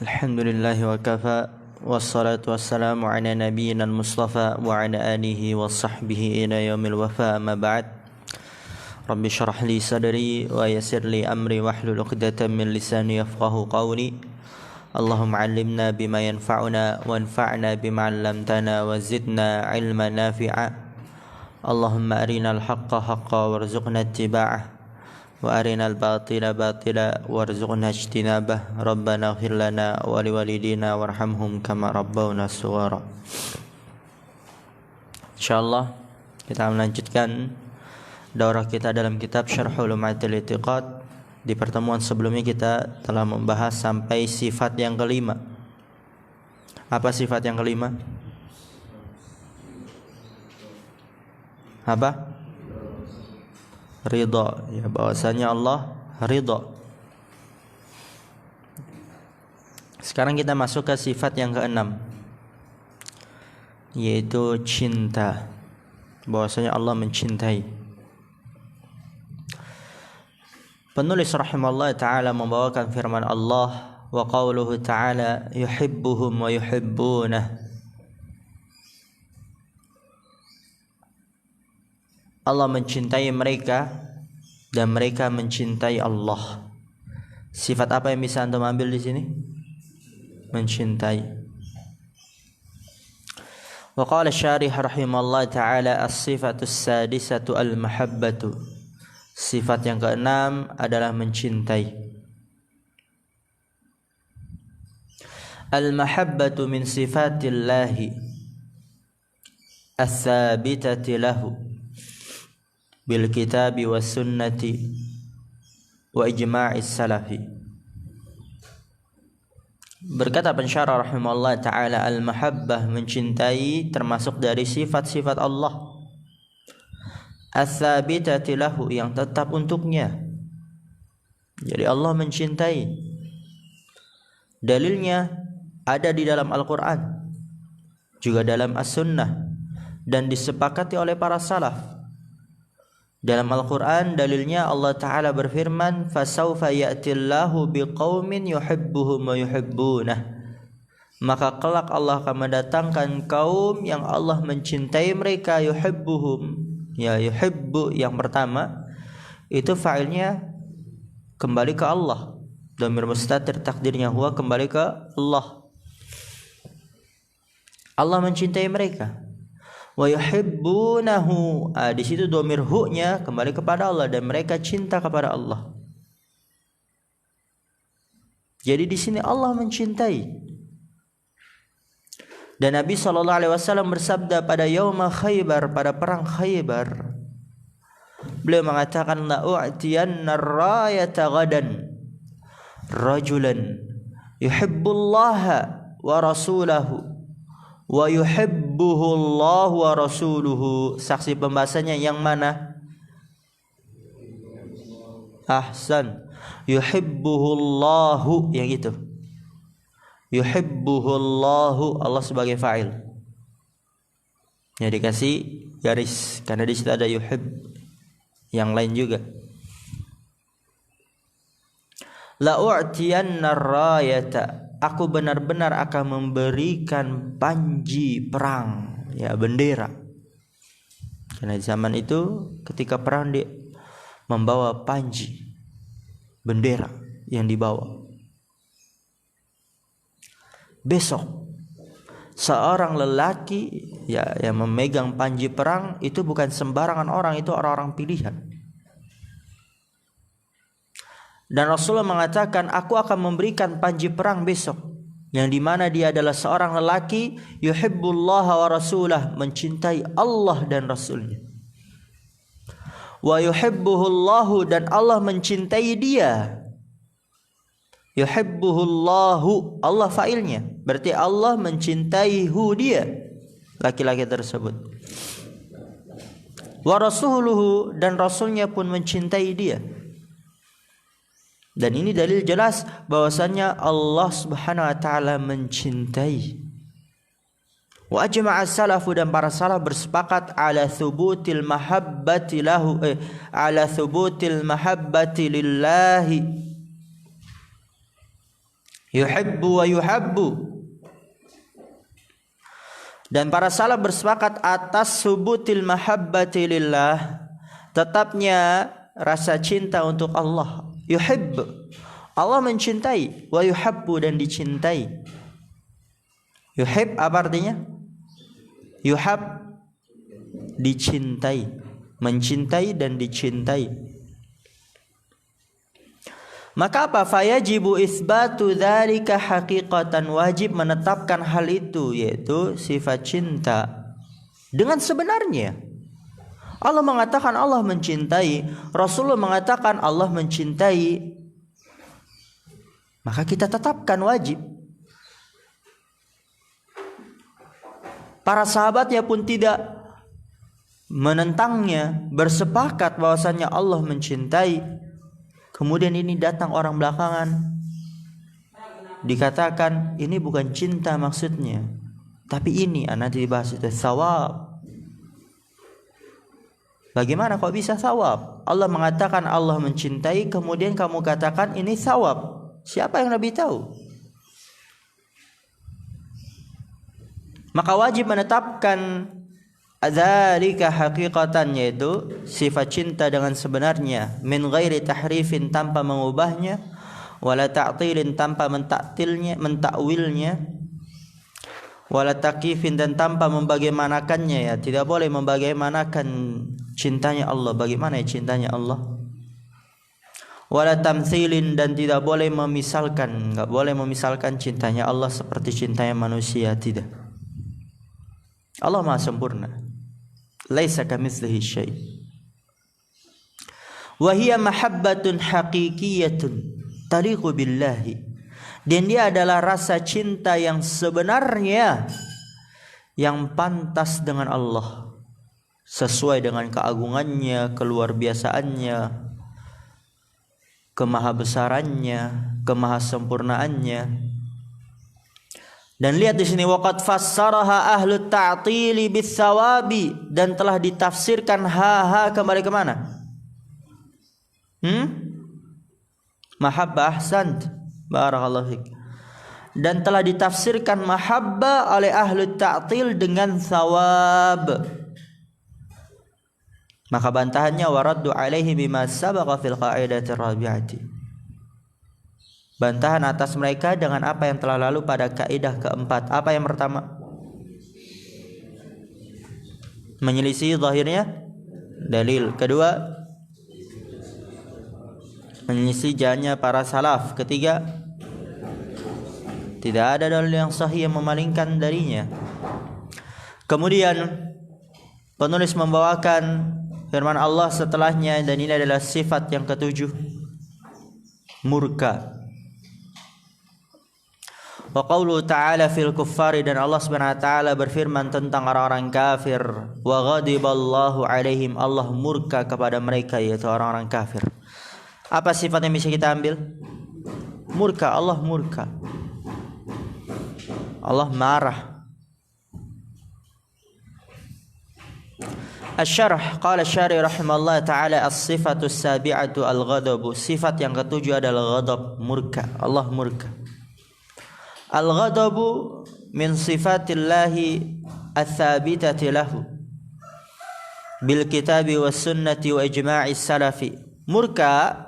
Alhamdulillahi wa kafa wassalatu wassalamu ala nabiyyina al-mustafa wa ala alihi wa sahbihi ila yaumil wafa amma ba'd. Rabbi shrah li sadri wa yassir li amri wahlul 'uqdatam min lisani yafqahu qawli. Allahumma 'allimna bima yanfa'una wanfa'na bima 'allamtana wa zidna 'ilman nafi'a. Allahumma arinal haqqa haqqan warzuqna ittiba'ah wa arinal batila batila warzuqna ijtinabah. Rabbana ighfir lana wa liwalidina warhamhum kama rabbawna shighara. Insyaallah kita melanjutkan daurah kita dalam kitab Syarhul Ma'atil I'tiqad. Di pertemuan sebelumnya kita telah membahas sampai sifat yang kelima. Apa sifat yang kelima? Apa? Ridha, ya, bahwasanya Allah ridha. Sekarang kita masuk ke sifat yang keenam, yaitu cinta. Bahwasanya Allah mencintai. Penulis rahimahullah ta'ala membawakan firman Allah, wa qauluhu ta'ala yuhibbuhum wa yuhibbunah. Allah mencintai mereka dan mereka mencintai Allah. Sifat apa yang bisa antum ambil di sini? Mencintai. Wa qala syarih rahimallahu taala as-sifatus sadisatu al-mahabbatu. Sifat yang keenam adalah mencintai. Al-mahabbatu min sifatillahi as-sabitati lahu bil kitabi was sunnati wa ijma'is salafi. Berkata pensyarah rahimahullah ta'ala, al-mahabbah mencintai termasuk dari sifat-sifat Allah as-sabitati lahu, yang tetap untuknya. Jadi Allah mencintai. Dalilnya ada di dalam Al-Quran, juga dalam As-Sunnah, dan disepakati oleh para salaf. Dalam Al-Quran dalilnya Allah Ta'ala berfirman, fasawfa ya'tillahu biqaumin yuhibbuhum wa yuhibbunah. Maka kelak Allah akan mendatangkan kaum yang Allah mencintai mereka. Yuhibbuhum, ya, yuhibbu yang pertama itu fa'ilnya kembali ke Allah, dhamir mustatir takdirnya huwa, kembali ke Allah. Allah mencintai mereka. Wa yuhibbunahu, di situ dhamir hu-nya kembali kepada Allah dan mereka cinta kepada Allah. Jadi di sini Allah mencintai. Dan Nabi SAW bersabda pada yauma Khaybar, pada perang Khaybar, beliau mengatakan, la u'tiyanna ar-rayata ghadan rajulan yuhibbullaha wa rasulahu wa yuhibbuhu Allah wa rasuluhu. Saksi pembahasannya yang mana? Ahsan. Yuhibbuhu Allahu, yang itu. Yuhibbuhu Allahu, Allah sebagai fa'il. Ya, dikasih garis karena di situ ada yuhib yang lain juga. La u'tiyanna ar-rayata, aku benar-benar akan memberikan panji perang, ya, bendera. Karena di zaman itu ketika perang dia membawa panji, bendera yang dibawa. Besok seorang lelaki, ya, yang memegang panji perang itu bukan sembarangan orang, itu orang-orang pilihan. Dan Rasulullah mengatakan, aku akan memberikan panji perang besok, yang dimana dia adalah seorang lelaki yuhibbullaha wa rasulah, mencintai Allah dan Rasulnya. Wa yuhibbuhullahu, dan Allah mencintai dia. Yuhibbuhullahu, Allah fa'ilnya, berarti Allah mencintai dia, laki-laki tersebut. Wa rasuluhu, dan Rasulnya pun mencintai dia. Dan ini dalil jelas bahwasannya Allah Subhanahu wa taala mencintai. Wa ajma'a salafu, dan para salaf bersepakat ala thubutil mahabbati lahu, ala thubutil mahabbati lillahi yuhibbu wa yuhabbu. Dan para salaf bersepakat atas subutil mahabbati lillah, tetapnya rasa cinta untuk Allah. Yuhibb, Allah mencintai, wa yuhabbu, dan dicintai. Yuhib apa artinya? Yuhab, dicintai, mencintai dan dicintai. Maka apa? Fayajibu isbatu dzalika haqiqatan, wajib menetapkan hal itu, yaitu sifat cinta dengan sebenarnya. Allah mengatakan Allah mencintai, Rasulullah mengatakan Allah mencintai, maka kita tetapkan, wajib. Para sahabatnya pun tidak menentangnya, bersepakat bahwasannya Allah mencintai. Kemudian ini datang orang belakangan, dikatakan ini bukan cinta maksudnya, tapi ini nanti dibahas, itu thawab. Bagaimana kok bisa thawab? Allah mengatakan Allah mencintai, kemudian kamu katakan ini thawab. Siapa yang lebih tahu? Maka wajib menetapkan dzalika haqiqatan, yaitu sifat cinta dengan sebenarnya, min ghairi tahrifin, tanpa mengubahnya, wala ta'tilin, tanpa mentakwilnya, wala takifin, dan tanpa membagaimanakannya, ya, tidak boleh membagaimanakan cintanya Allah. Bagaimana ya cintanya Allah? Wala tamtsilin, dan tidak boleh memisalkan, enggak boleh memisalkan cintanya Allah seperti cintanya manusia, tidak. Allah Maha sempurna. Laisa kamitslihi syai'. Wa hiya mahabbatun haqiqiyatun taliqu billahi. Dan dia adalah rasa cinta yang sebenarnya, yang pantas dengan Allah, sesuai dengan keagungannya, keluar biasaannya, kemahabesarannya, kemahasempurnaannya. Dan lihat di sini, waqad fassaraha ahlu ta'tili bis-sawabi, dan telah ditafsirkan ha kembali ke mana? Mahabbah, ahsant, barakallahu fik. Dan telah ditafsirkan mahabbah oleh ahlu ta'til dengan thawab. Maka bantahannya, waraddu alaihi bima sabaqa fil qa'idati rabi'ati. Bantahan atas mereka dengan apa yang telah lalu pada kaidah keempat. Apa yang pertama? Menyelisih zahirnya dalil. Kedua, menyelisih jalannya para salaf. Ketiga, tidak ada dalil yang sahih yang memalingkan darinya. Kemudian penulis membawakan firman Allah setelahnya, dan ini adalah sifat yang ketujuh, murka. Wa qauluhu ta'ala fil kuffari, dan Allah Subhanahu wa taala berfirman tentang orang-orang kafir, wa ghadiballahu alaihim, Allah murka kepada mereka, yaitu orang-orang kafir. Apa sifat yang bisa kita ambil? Murka, Allah murka. Allah marah. Asy-syarh, qala asy-syari rahimahullah taala, as-sifatu as-sabi'atu al-ghadabu. Sifat yang ketujuh adalah ghadab, murka. Allah murka. Al-ghadabu min sifatillahi ats-tsabitati lahu bil kitabi was sunnati wa ijma'i salafi. Murka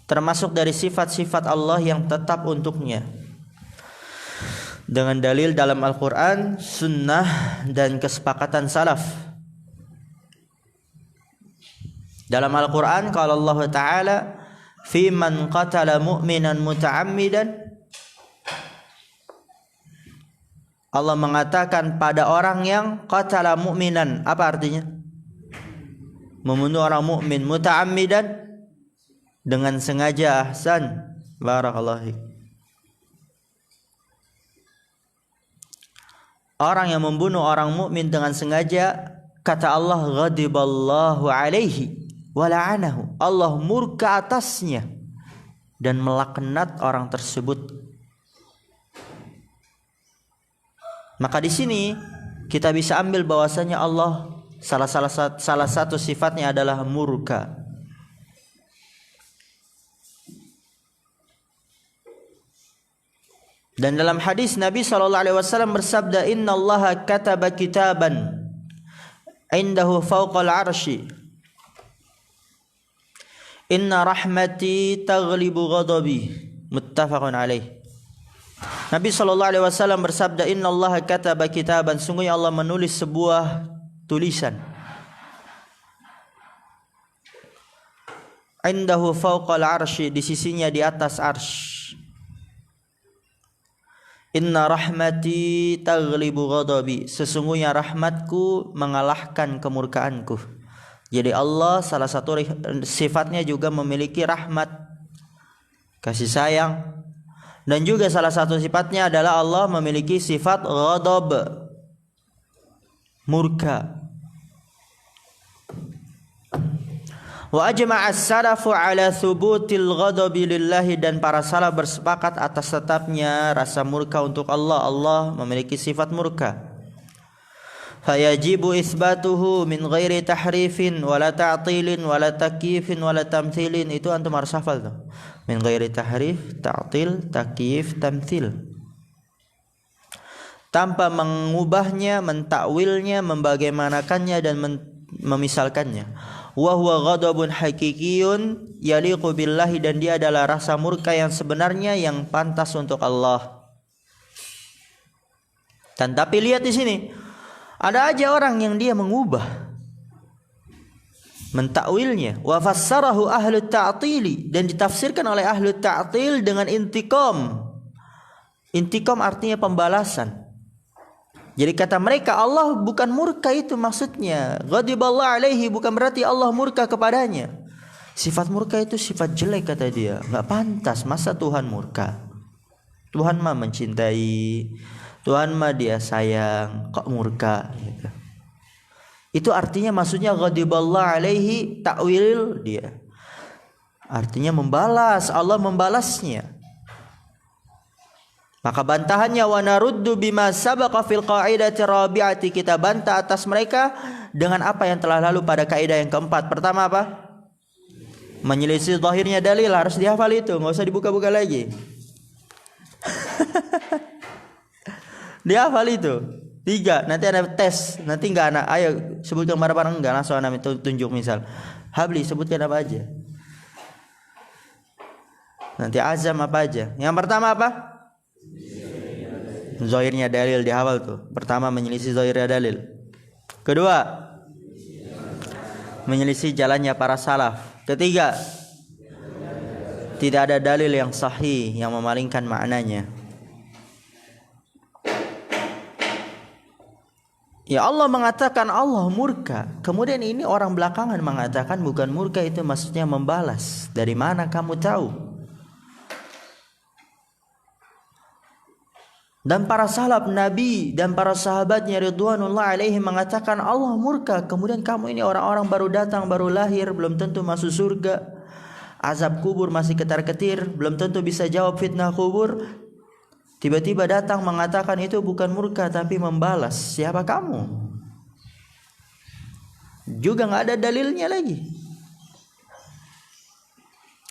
termasuk dari sifat-sifat Allah yang tetap untuknya, dengan dalil dalam Al-Quran, sunnah, dan kesepakatan salaf. Dalam Al-Quran, kalau Allah Ta'ala, fi man qatala mu'minan muta'ammidan, Allah mengatakan pada orang yang qatala mu'minan. Apa artinya? Membunuh orang mukmin, muta'ammidan, dengan sengaja. Ahsan, barakallahu. Orang yang membunuh orang mukmin dengan sengaja, kata Allah, ghadiballahu alaihi wa la'anahu. Allah murka atasnya dan melaknat orang tersebut. Maka di sini kita bisa ambil bahwasanya Allah salah satu sifatnya adalah murka. Dan dalam hadis Nabi SAW bersabda, Inna Allah kataba kitaban indahu fawqal arshi, Inna rahmati taghlibu ghadabi. Muttafaqun alaih. Nabi SAW bersabda, Inna Allah kataba kitaban, sungguhnya Allah menulis sebuah tulisan, indahu fawqal arshi, di sisinya di atas arsy. Inna rahmati taghlibu ghadabi, sesungguhnya rahmatku mengalahkan kemurkaanku. Jadi Allah salah satu sifatnya juga memiliki rahmat, kasih sayang. Dan juga salah satu sifatnya adalah Allah memiliki sifat ghadab, murka. Wa ajma'a as-salafu ala thubutil ghadabi lillahi, dan para salaf bersepakat atas tetapnya rasa murka untuk Allah. Allah memiliki sifat murka. Fayajibu itsbatuhu min ghairi tahrifin wala ta'tilin wala takyifin wala tamthilin. Itu antum harus hafal tuh. Min ghairi tahrif, ta'til, takyif, tamthil. Tanpa mengubahnya, mentakwilnya, membagaimanakannya dan memisalkannya. Wa huwa ghadabun hakikiyun yaliqu billahi, dan dia adalah rasa murka yang sebenarnya yang pantas untuk Allah. Dan tapi lihat di sini, ada aja orang yang dia mengubah, mentakwilnya. Wa fassarahu ahlu ta'tili, dan ditafsirkan oleh ahlu ta'til dengan intiqam. Intiqam artinya pembalasan. Jadi kata mereka, Allah bukan murka, itu maksudnya. Ghadiballahu alaihi bukan berarti Allah murka kepadanya. Sifat murka itu sifat jelek kata dia. Enggak pantas, masa Tuhan murka? Tuhan mah mencintai, Tuhan mah dia sayang, kok murka gitu. Itu artinya maksudnya ghadiballahu alaihi, takwil dia. Artinya membalas, Allah membalasnya. Maka bantahannya, wa naruddu bima sabaqa fil qaidati rabi'ati, kita bantah atas mereka dengan apa yang telah lalu pada kaidah yang keempat. Pertama apa? Menyelisih zahirnya dalil, harus dihafal itu, enggak usah dibuka-buka lagi. Dihafal itu. 3, nanti ada tes, nanti enggak anak, ayo sebutkan barang-barang, enggak langsung anak itu tunjuk misal. Habli sebutkan apa aja. Nanti azam apa aja. Yang pertama apa? Zahirnya dalil, dihafal tuh. Pertama menyelisih zahirnya dalil. Kedua, menyelisih jalannya para salaf. Ketiga, tidak ada dalil yang sahih yang memalingkan maknanya. Ya Allah mengatakan Allah murka, kemudian ini orang belakangan mengatakan bukan murka, itu maksudnya membalas. Dari mana kamu tahu? Dan para salaf Nabi dan para sahabatnya ridwanullah alaihi mengatakan Allah murka. Kemudian kamu ini orang-orang baru datang, baru lahir, belum tentu masuk surga. Azab kubur masih ketar-ketir, belum tentu bisa jawab fitnah kubur. Tiba-tiba datang mengatakan itu bukan murka tapi membalas. Siapa kamu? Juga nggak ada dalilnya lagi.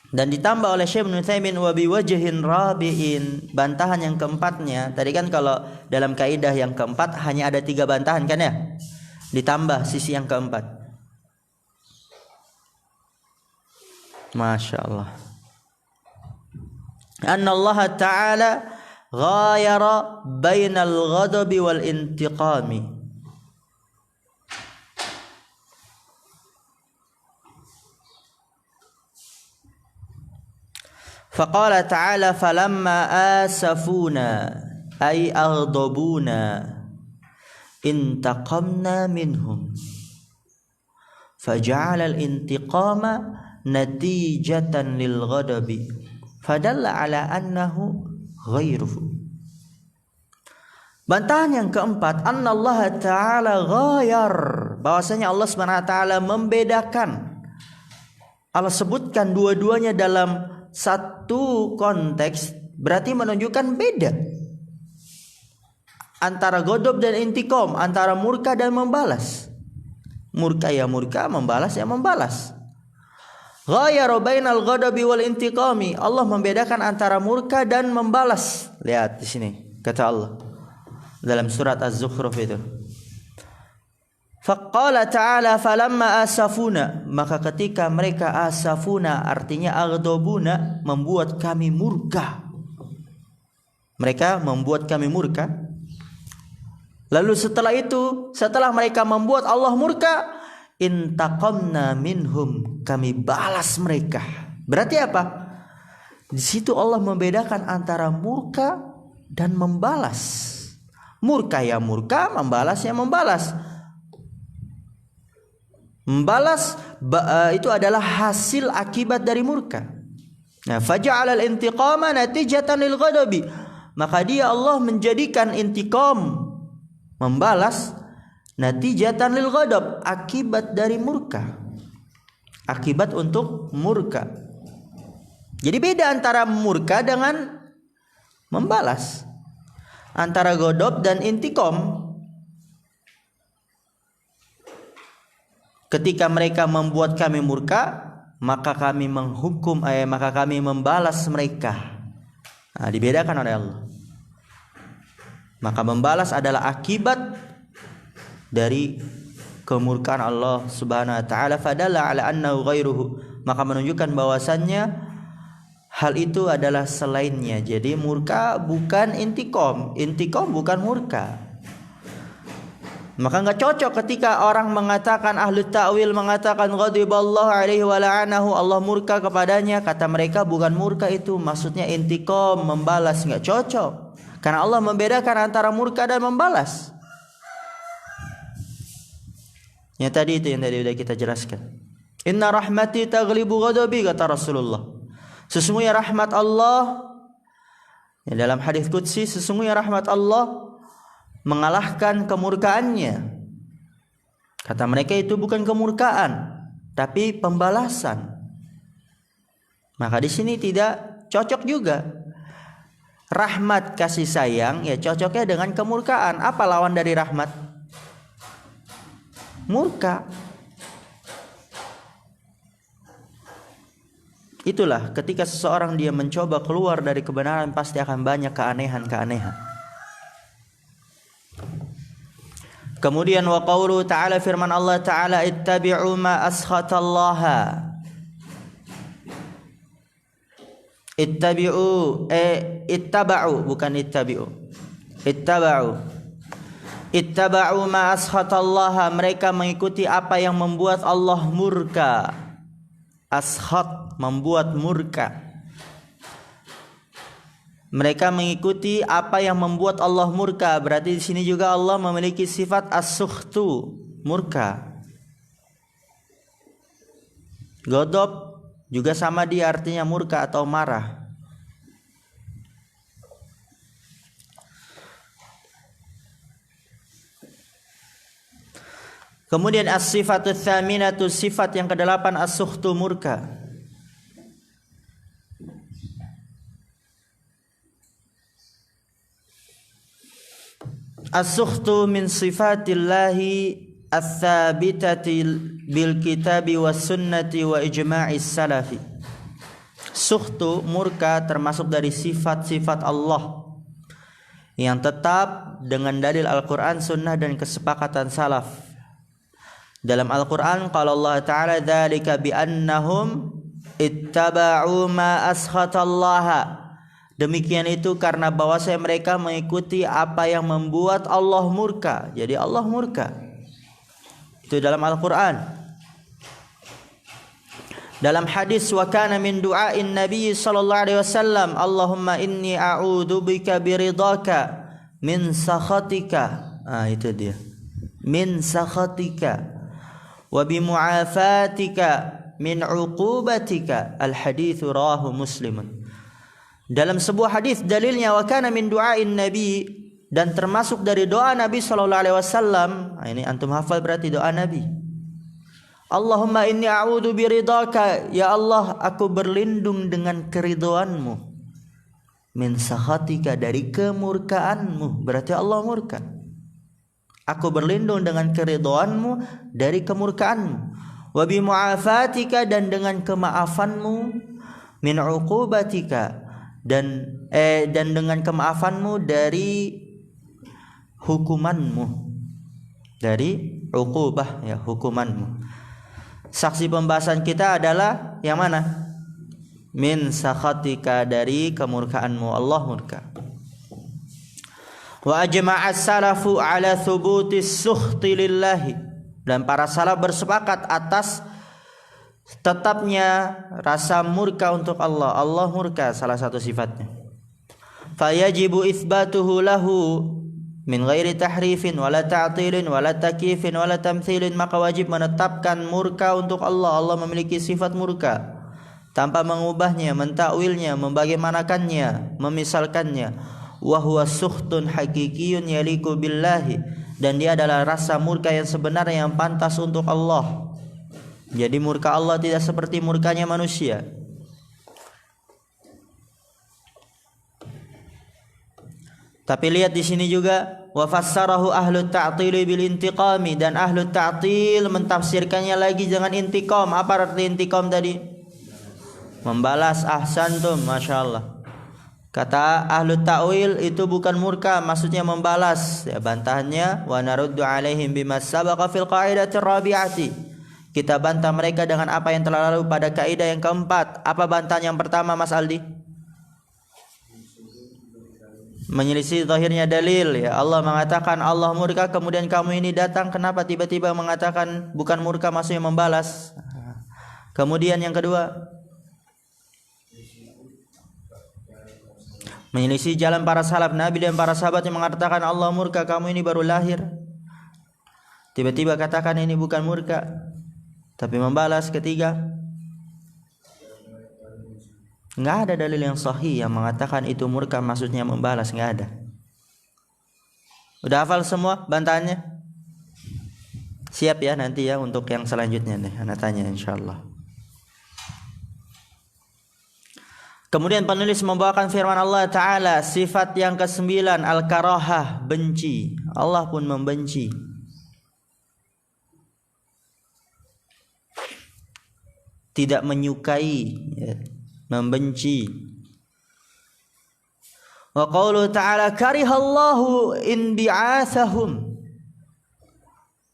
Dan ditambah oleh Syekh Ibnu Utsaimin wa biwajhin rabi'in, bantahan yang keempatnya. Tadi kan kalau dalam kaidah yang keempat hanya ada 3 bantahan kan ya? Ditambah sisi yang keempat. Masya Allah. Anna Allah Ta'ala ghayara bainal ghadabi wal intiqami. Faqala ta'ala falamma asafuna ay aghdabuna intaqamna minhum faja'ala al-intiqama natijatan lil ghadabi fadalla ala annahu ghairuhu. Bantahan yang keempat, annallaha ta'ala ghayar, bahwasanya Allah SWT membedakan. Allah sebutkan dua-duanya dalam satu konteks, berarti menunjukkan beda antara ghadab dan intiqam, antara murka dan membalas. Murka ya murka, membalas ya membalas. Ghayara bainal ghadabi wal intiqami. Allah membedakan antara murka dan membalas. Lihat di sini kata Allah dalam surat Az-Zukhruf itu. Faqala ta'ala falamma asafuna, maka ketika mereka asafuna artinya aghdabuna, membuat kami murka. Mereka membuat kami murka. Lalu setelah itu, setelah mereka membuat Allah murka, intaqamna minhum, kami balas mereka. Berarti apa? Di situ Allah membedakan antara murka dan membalas. Murka ya murka, membalas ya membalas. Membalas itu adalah hasil akibat dari murka. Nah, faja'ala al-intiqama natijatan lil ghadabi. Maka dia Allah menjadikan intiqam, membalas, natijatan lil ghadab, akibat dari murka. Akibat untuk murka. Jadi beda antara murka dengan membalas. Antara ghadab dan intiqam. Ketika mereka membuat kami murka, maka kami menghukum, maka kami membalas mereka. Nah, dibedakan oleh Allah. Maka membalas adalah akibat dari kemurkaan Allah Subhanahu wa taala. Fadalla ala annahu ghairuhu, maka menunjukkan bahwasannya hal itu adalah selainnya. Jadi murka bukan intiqam, intiqam bukan murka. Maka enggak cocok ketika orang mengatakan, ahli ta'wil mengatakan ghadiballahu alaihi wa la'anahu, Allah murka kepadanya. Kata mereka bukan murka itu, maksudnya intiqam, membalas. Enggak cocok. Karena Allah membedakan antara murka dan membalas. Yang tadi itu yang tadi sudah kita jelaskan. Inna rahmati taghlibu ghadabi, kata Rasulullah. Sesungguhnya rahmat Allah, ya, dalam hadis qudsi, sesungguhnya rahmat Allah mengalahkan kemurkaannya. Kata mereka itu bukan kemurkaan, tapi pembalasan. Maka di sini tidak cocok juga. Rahmat kasih sayang ya cocoknya dengan kemurkaan. Apa lawan dari rahmat? Murka. Itulah ketika seseorang dia mencoba keluar dari kebenaran, pasti akan banyak keanehan-keanehan. Kemudian wa qaulu ta'ala, firman Allah Ta'ala, ittabi'u ma askhatallaha. Ittabi'u ittaba'u, bukan ittabi'u. Ittaba'u ma askhatallaha, mereka mengikuti apa yang membuat Allah murka. Askhat, membuat murka. Mereka mengikuti apa yang membuat Allah murka. Berarti di sini juga Allah memiliki sifat as-sukhtu, murka. Ghadab juga sama dia, artinya murka atau marah. Kemudian as-sifatu tsaminatu, sifat yang ke-8, as-sukhtu, murka. As-sukhtu min sifatillahi ats-tsabitati bil kitabi was sunnati wa ijma'is salafi. Sukhtu, murka, termasuk dari sifat-sifat Allah yang tetap dengan dalil Al-Quran, Sunnah, dan kesepakatan salaf. Dalam Al-Quran kalau Allah Ta'ala, dzalika bi annahum ittaba'u ma askhatallaha, demikian itu karena bahwasanya mereka mengikuti apa yang membuat Allah murka. Jadi Allah murka. Itu dalam Al-Quran. Dalam hadis, wa kana min du'ain Nabi sallallahu alaihi wasallam, Allahumma inni a'udzu bika biridhaka min sakhatika. Itu dia. Min sakhatika wa bimu'afatika min 'uqubatika. Al-hadits rawahu Muslimun. Dalam sebuah hadis dalilnya wa kana min du'ain Nabi, dan termasuk dari doa Nabi sallallahu alaihi wasallam. Ini antum hafal berarti doa Nabi. Allahumma inni a'udzu biridhaka, ya Allah aku berlindung dengan keridhoanmu. Min sakhatika, dari kemurkaanmu, berarti Allah murka. Aku berlindung dengan keridhoanmu dari kemurkaanmu. wa bi mu'afatika, dan dengan kemaafanmu, min uqubatika, dan dengan kemaafanmu dari hukumanmu, dari uqubah ya, hukumanmu. Saksi pembahasan kita adalah yang mana? Min sakhatika, dari kemurkaanmu, Allah murka. Wa ajma'as salafu ala thubutis sukhti lillahi, dan para salaf bersepakat atas tetapnya rasa murka untuk Allah. Allah murka, salah satu sifatnya. Fayajibu itsbatuhu lahu min ghairi tahrifin wala ta'tilin wala takyifin wala tamthilin, maka wajib menetapkan murka untuk Allah. Allah memiliki sifat murka tanpa mengubahnya, mentakwilnya, membagaimanakannya, memisalkannya. Wa huwa sukhtun hakikiyun yaliku billahi, dan dia adalah rasa murka yang sebenarnya yang pantas untuk Allah. Jadi murka Allah tidak seperti murkanya manusia. Tapi lihat di sini juga, wa fassarahu ahlut ta'til bil intiqami, dan ahlut ta'til mentafsirkannya lagi dengan intiqam. Apa arti intiqam tadi? Membalas. Ahsantum, Masya Allah. Kata ahlut ta'wil itu bukan murka, maksudnya membalas ya. Bantahannya, wa naruddu alaihim bima sabaqa fil qaidatir rabi'ati, kita bantah mereka dengan apa yang telah lalu pada kaidah yang keempat. Apa bantahan yang pertama, Mas Aldi? Menyelisih zahirnya dalil ya. Allah mengatakan Allah murka, kemudian kamu ini datang, kenapa tiba-tiba mengatakan bukan murka, maksudnya membalas. Kemudian yang kedua, menyelisih jalan para salaf. Nabi dan para sahabat yang mengatakan Allah murka, kamu ini baru lahir, tiba-tiba katakan ini bukan murka tapi membalas. Ketiga, nggak ada dalil yang sahih yang mengatakan itu murka maksudnya membalas, nggak ada. Udah hafal semua bantahannya? Siap ya nanti ya untuk yang selanjutnya nih, anak tanya insyaallah. Kemudian penulis membawakan firman Allah Ta'ala, sifat yang ke-9, al-karahah, benci. Allah pun membenci. Tidak menyukai ya, membenci. Wa qauluhu ta'ala karihallahu inbi'athahum,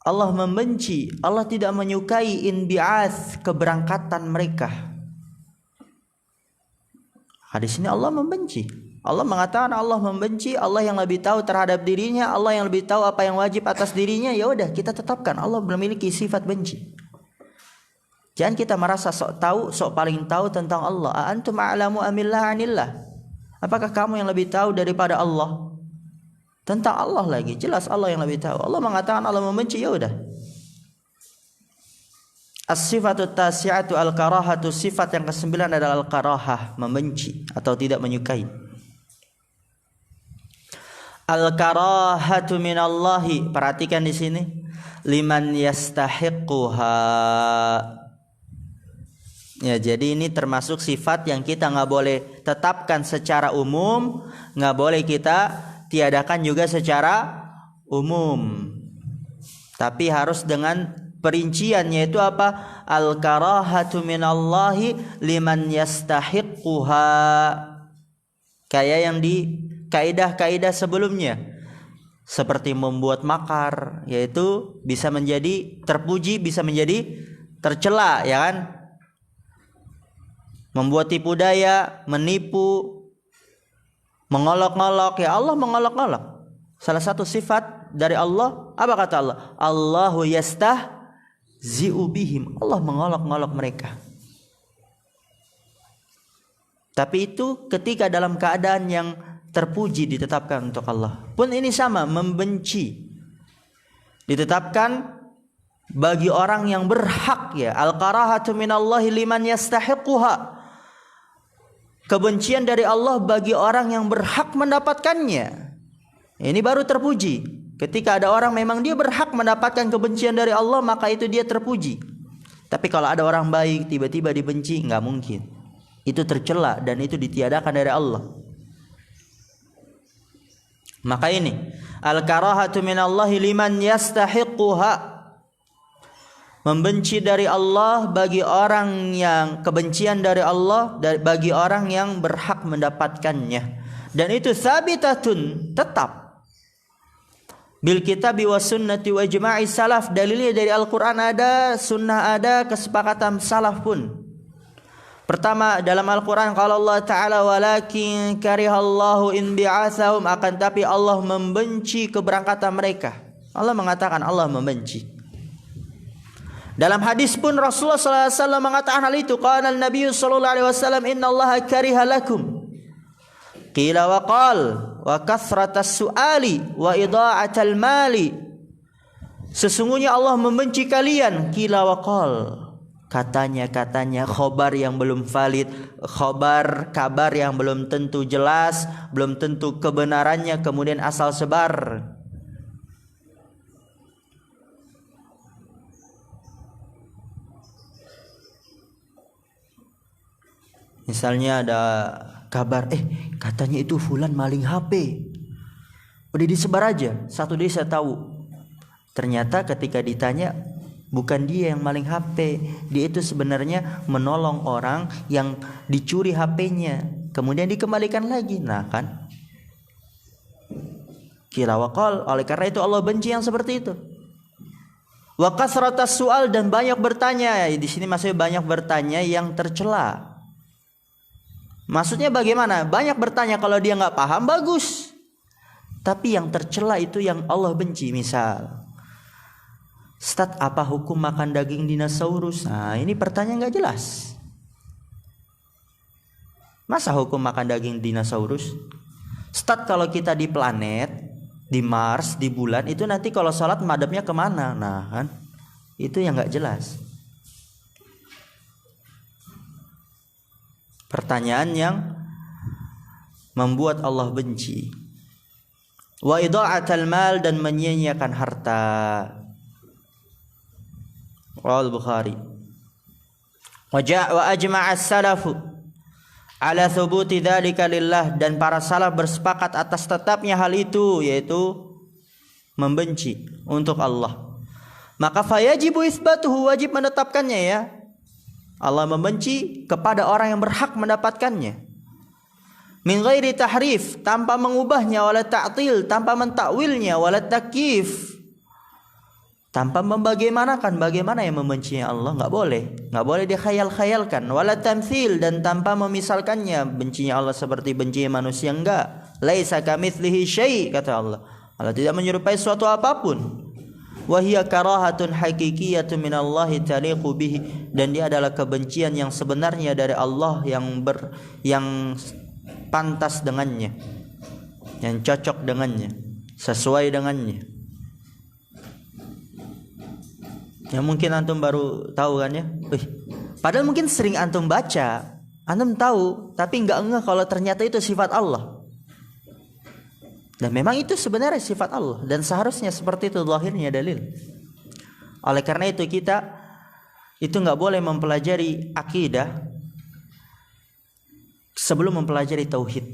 Allah membenci, Allah tidak menyukai inbi'ath, keberangkatan mereka. Hadis ini Allah membenci. Allah mengatakan Allah membenci, Allah yang lebih tahu terhadap dirinya, Allah yang lebih tahu apa yang wajib atas dirinya. Ya udah kita tetapkan Allah memiliki sifat benci. Jangan kita merasa sok tahu, sok paling tahu tentang Allah. A antum a'lamu amillah anillah, apakah kamu yang lebih tahu daripada Allah? Tentang Allah lagi, jelas Allah yang lebih tahu. Allah mengatakan Allah membenci, ya udah. As-sifatut tasi'atu al-karahatu, sifat yang ke-9 adalah al-karahah, membenci atau tidak menyukai. Al-karahatu minallahi, perhatikan di sini, liman yastahiqquha. Ya, jadi ini termasuk sifat yang kita nggak boleh tetapkan secara umum, nggak boleh kita tiadakan juga secara umum. Tapi harus dengan perinciannya, itu apa? Al-karahatu minallahi liman yastahiqquha. Kayak yang di kaidah-kaidah sebelumnya. Seperti membuat makar, yaitu bisa menjadi terpuji, bisa menjadi tercela, ya kan? Membuat tipu daya, menipu, mengolok-olok, ya Allah mengolok-olok. Salah satu sifat dari Allah, apa kata Allah? Allahu yastahzi'u bihim, Allah mengolok-olok mereka. Tapi itu ketika dalam keadaan yang terpuji ditetapkan untuk Allah. Pun ini sama, membenci ditetapkan bagi orang yang berhak, ya. Al-karahatu minallahi liman yastahiqquha. Kebencian dari Allah bagi orang yang berhak mendapatkannya. Ini baru terpuji. Ketika ada orang memang dia berhak mendapatkan kebencian dari Allah, maka itu dia terpuji. Tapi kalau ada orang baik tiba-tiba dibenci, nggak mungkin. Itu tercela dan itu ditiadakan dari Allah. Maka ini al-karahatu minallahi liman yastahiqquha. Membenci dari Allah bagi orang yang kebencian dari Allah bagi orang yang berhak mendapatkannya. Dan itu sabitatun, tetap. Bil kitabi was sunnati wa ijma'i salaf, dalilnya dari Al-Qur'an ada, sunnah ada, kesepakatan salaf pun. Pertama dalam Al-Qur'an kalau Allah Ta'ala walakin karihallahu in bi'atsahum, akan tapi Allah membenci keberangkatan mereka. Allah mengatakan Allah membenci. Dalam hadis pun Rasulullah SAW mengatakan hal itu. Qala an-nabiy sallallahu alaihi wasallam innallaha kariha lakum. Qila wa qal wa kathratas su'ali wa idha'atal mali. Sesungguhnya Allah membenci kalian. Qila wa qal. Katanya khobar yang belum valid, kabar yang belum tentu jelas, belum tentu kebenarannya, kemudian asal sebar. Misalnya ada kabar, katanya itu fulan maling HP. Udah disebar aja, satu desa tahu. Ternyata ketika ditanya, bukan dia yang maling HP. Dia itu sebenarnya menolong orang yang dicuri HP-nya, kemudian dikembalikan lagi. Nah kan, kila waqal. Oleh karena itu Allah benci yang seperti itu. Wa kasratas su'al, dan banyak bertanya. Di sini maksudnya banyak bertanya yang tercela. Maksudnya bagaimana? Banyak bertanya, kalau dia nggak paham bagus. Tapi yang tercela itu yang Allah benci. Misal, Ustaz, apa hukum makan daging dinosaurus? Nah, ini pertanyaan nggak jelas. Masa hukum makan daging dinosaurus? Ustaz, kalau kita di planet, di Mars, di bulan, itu nanti kalau sholat madhabnya kemana? Nah kan, itu yang nggak jelas. Pertanyaan yang membuat Allah benci. Wa idha'atal mal, dan menyia-nyiakan harta. Al-Bukhari. Wa ajma'a as-salafu ala thubuti dzalika lillah, dan para salaf bersepakat atas tetapnya hal itu, yaitu membenci untuk Allah. Maka fayajibu itsbatuhu, wajib menetapkannya ya. Allah membenci kepada orang yang berhak mendapatkannya. Min ghairi tahrif, tanpa mengubahnya, wala ta'til, tanpa mentakwilnya, wala takyif, tanpa membagaimanakan. Bagaimana yang membencinya Allah? Nggak boleh dikhayal-khayalkan. Wala tamtsil, dan tanpa memisalkannya. Bencinya Allah seperti bencinya manusia, enggak. Laisa kamitslihi syai', kata Allah. Allah tidak menyerupai suatu apapun. Wa hiya karahatun haqiqiyatun minallahi taliqu bihi, dan dia adalah kebencian yang sebenarnya dari Allah, yang pantas dengannya, yang cocok dengannya, sesuai dengannya. Ya mungkin antum baru tahu kan ya. Padahal mungkin sering antum baca, antum tahu, tapi enggak ngeh kalau ternyata itu sifat Allah. Dan memang itu sebenarnya sifat Allah, dan seharusnya seperti itu zahirnya dalil. Oleh karena itu kita itu enggak boleh mempelajari akidah sebelum mempelajari tauhid.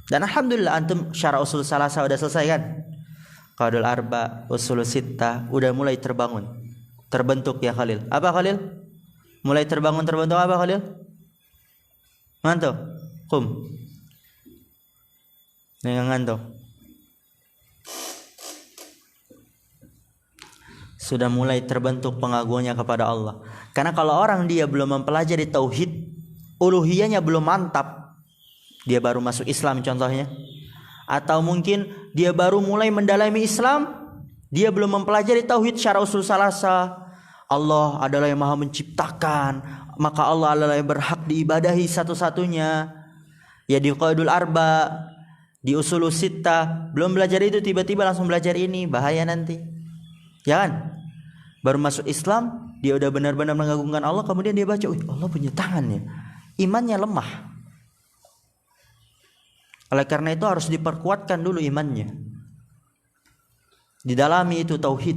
Dan alhamdulillah antum syarah usul salasa udah selesai kan? Qawaidul arba, usul sittah udah mulai terbentuk ya Khalil. Apa Khalil? Mulai terbentuk apa Khalil? Mantap. Kum. Ngantuk. Sudah mulai terbentuk pengagungannya kepada Allah. Karena kalau orang dia belum mempelajari tauhid, uluhiyahnya belum mantap, dia baru masuk Islam contohnya, atau mungkin dia baru mulai mendalami Islam, dia belum mempelajari tauhid secara usul salasa. Allah adalah yang maha menciptakan, maka Allah adalah yang berhak diibadahi satu-satunya. Ya di qawaidul arba, di usul sittah, belum belajar itu tiba-tiba langsung belajar ini, bahaya nanti. Ya kan? Baru masuk Islam, dia udah benar-benar mengagungkan Allah, kemudian dia baca, Allah punya tangan ya. Imannya lemah. Oleh karena itu harus diperkuatkan dulu imannya. Didalami itu tauhid.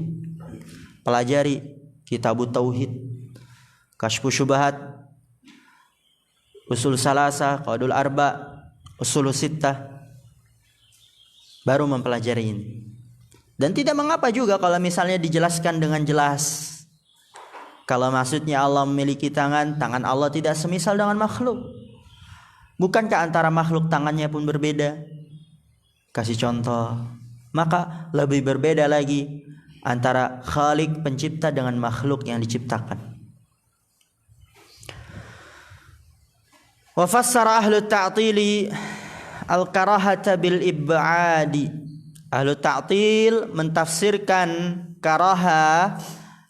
Pelajari kitabut tauhid, kasyfus syubhat, usul salasa, qawaidul arba, usul sittah, baru mempelajari ini. Dan tidak mengapa juga kalau misalnya dijelaskan dengan jelas, Kalau maksudnya Allah memiliki tangan, tangan Allah tidak semisal dengan makhluk. Bukankah antara makhluk tangannya pun berbeda? Kasih contoh. Maka lebih berbeda lagi antara Khalik pencipta dengan makhluk yang diciptakan. Wa fassara ahlu ta'tili al-karahata bil ib'adi. Ahlu ta'til mentafsirkan karaha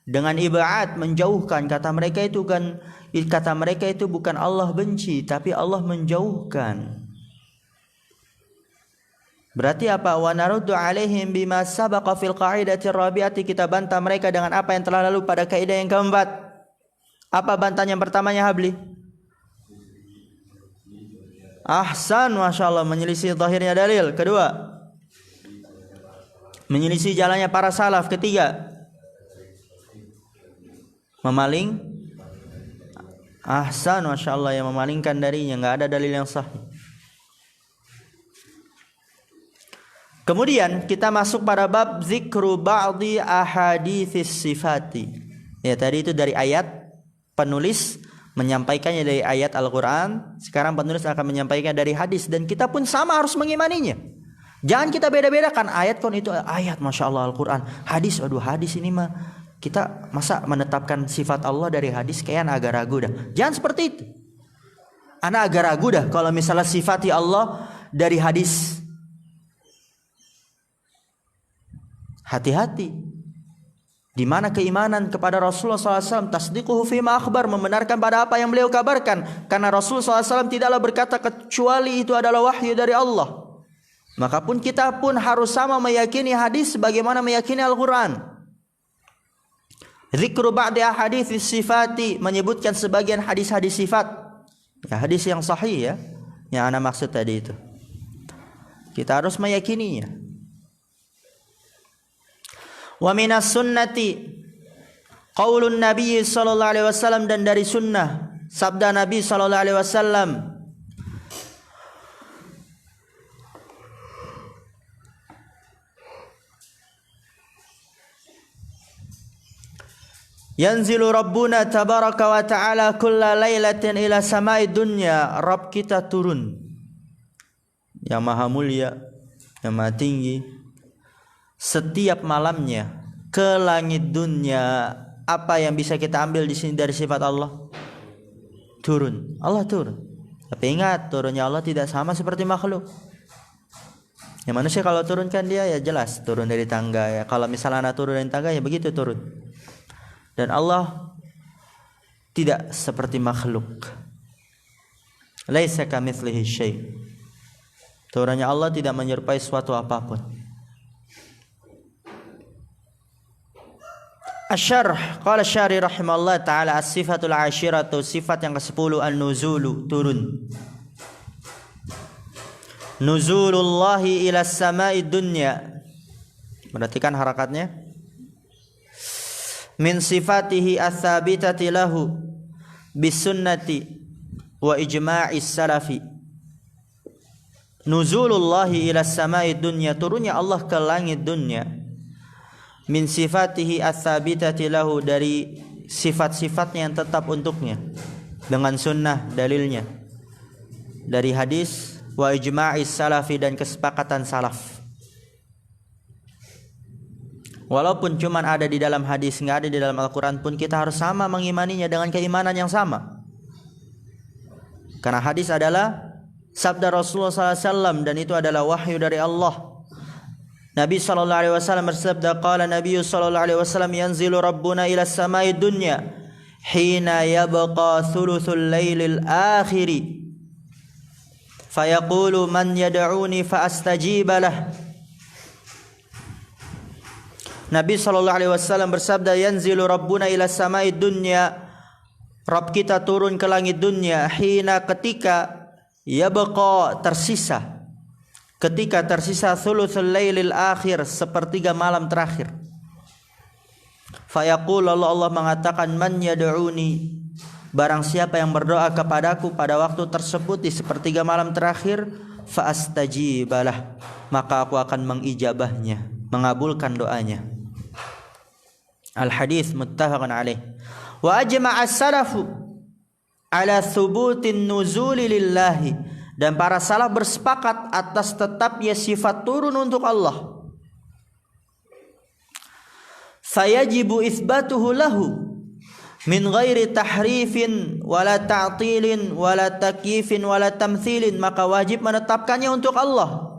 dengan ib'ad, menjauhkan. Kata mereka itu bukan Allah benci, tapi Allah menjauhkan. Berarti apa? Wa naruddu alaihim bima sabaqa fil qa'idati rabi'ati. Kita bantah mereka dengan apa yang telah lalu pada kaidah yang keempat. Apa bantahan yang pertamanya, Habli? Ahsan, Masya Allah, menyelisih zahirnya dalil. Kedua, menyelisih jalannya para salaf. Ketiga, memaling. Ahsan, Masya Allah, yang memalingkan darinya, nggak ada dalil yang sahih. Kemudian kita masuk pada bab zikru ba'di ahaditsis sifati. Ya, tadi itu dari ayat, penulis menyampaikannya dari ayat Al-Quran. Sekarang penulis akan menyampaikan dari hadis. Dan kita pun sama harus mengimaninya. Jangan kita beda-bedakan. Ayat kan itu ayat, Masya Allah, Al-Quran. Hadis, aduh hadis ini mah kita masa menetapkan sifat Allah dari hadis, kayak agak ragu dah. Jangan seperti itu. Anak agak ragu dah kalau misalnya sifati Allah dari hadis. Hati-hati. Di mana keimanan kepada Rasulullah SAW, tasdiquhu fima akhbar, membenarkan pada apa yang beliau kabarkan. Karena Rasulullah SAW tidaklah berkata kecuali itu adalah wahyu dari Allah. Maka pun kita pun harus sama meyakini hadis sebagaimana meyakini Al-Quran. Zikru ba'di ahaditsis sifati, menyebutkan sebagian hadis-hadis sifat. Ya, hadis yang sahih ya, yang ana maksud tadi itu. Kita harus meyakininya. Wa minas sunnati qaulun Nabi sallallahu alaihi wasallam, dan dari sunnah sabda Nabi sallallahu alaihi wasallam, yanzilu rabbuna tabaraka wa ta'ala kulla lailatin ila samai dunya. Rabb kita turun yang maha mulia, yang maha tinggi, setiap malamnya ke langit dunia. Apa yang bisa kita ambil di sini dari sifat Allah? Turun. Allah turun. Tapi ingat, turunnya Allah tidak sama seperti makhluk. Ya, manusia kalau turun kan dia ya jelas turun dari tangga ya. Kalau misalnya anak turun dari tangga ya begitu turun. Dan Allah tidak seperti makhluk. Laisa kamitslihi syai'. Turunnya Allah tidak menyerupai suatu apapun. Asyarh, qala syari rahimahullah ta'ala, as-sifatul ashiratu, sifat yang ke-10, an-nuzulu, turun. Nuzulullahi ila samai dunya. Perhatikan harakatnya. Min sifatihi ats-tsabitati lahu bisunnati wa ijma'is salafi. Nuzulullahi ila samai dunya, turunnya Allah ke langit dunia. Min sifatihi ats-tsabitati lahu, dari sifat-sifatnya yang tetap untuknya, dengan sunnah dalilnya, dari hadis, wa ijma'is salafi, dan kesepakatan salaf. Walaupun cuman ada di dalam hadis, nggak ada di dalam Al-Quran pun, kita harus sama mengimaninya dengan keimanan yang sama. Karena hadis adalah sabda Rasulullah SAW, dan itu adalah wahyu dari Allah. Nabi sallallahu alaihi wasallam bersabda, qala Nabi sallallahu alaihi wasallam, yanzilu rabbuna ila samai dunya hina yabqa thuluthul lailil akhiri fayaqulu man yad'uni fa astajiba lah. Nabi sallallahu alaihi wasallam bersabda, yanzilu rabbuna ila samai dunya, Rabb kita turun ke langit dunia, hina, ketika, yabqa, tersisa, ketika tersisa thuluthul lailil akhir, sepertiga malam terakhir. Fayaqul, Allah mengatakan, man yad'uni, barang siapa yang berdoa kepadaku pada waktu tersebut di sepertiga malam terakhir, fa astajibalah, maka aku akan mengijabahnya, mengabulkan doanya. Al hadis muttafaqun alaih. Wa ajma'a as-salafu ala thubutin nuzuli lillahi, dan para salaf bersepakat atas tetapnya sifat turun untuk Allah. Fayajibu itsbatuhu lahu min ghairi tahrifin wala ta'tilin wala takyifin wala tamthilin, maka wajib menetapkannya untuk Allah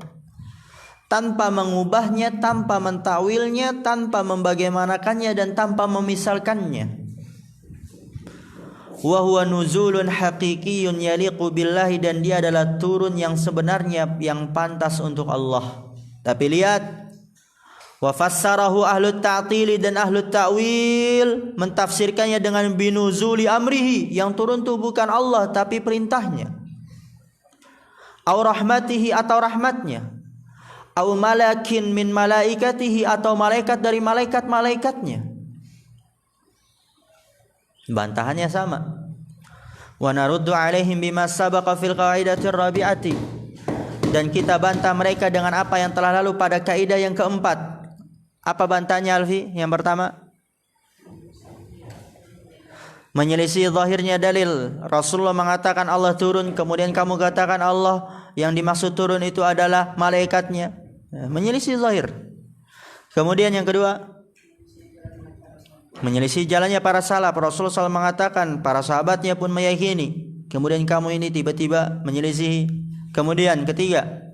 tanpa mengubahnya, tanpa mentawilnya, tanpa membagaimanakannya, dan tanpa memisalkannya. Wa huwa nuzulun haqiqiyyun yaliqu billahi, dan dia adalah turun yang sebenarnya yang pantas untuk Allah. Tapi lihat, wa fassarahu ahlut ta'tili, dan ahlut ta'wil mentafsirkannya dengan binuzuli amrihi, yang turun itu bukan Allah tapi perintahnya, au rahmatihi, atau rahmatnya, au malakin min malaikatihi, atau malaikat dari malaikat-malaikatnya. Bantahannya sama. Wa naruddu alaihim bima sabaqa fil qaidatir rabi'ati, dan kita bantah mereka dengan apa yang telah lalu pada kaidah yang keempat. Apa bantahnya, Alfi? Yang pertama, menyelisih zahirnya dalil. Rasulullah mengatakan Allah turun, kemudian kamu katakan Allah yang dimaksud turun itu adalah malaikatnya. Menyelisih zahir. Kemudian yang kedua, menyelisih jalannya para salaf. Rasulullah SAW mengatakan para sahabatnya pun meyakini, kemudian kamu ini tiba-tiba menyelisihi. Kemudian ketiga,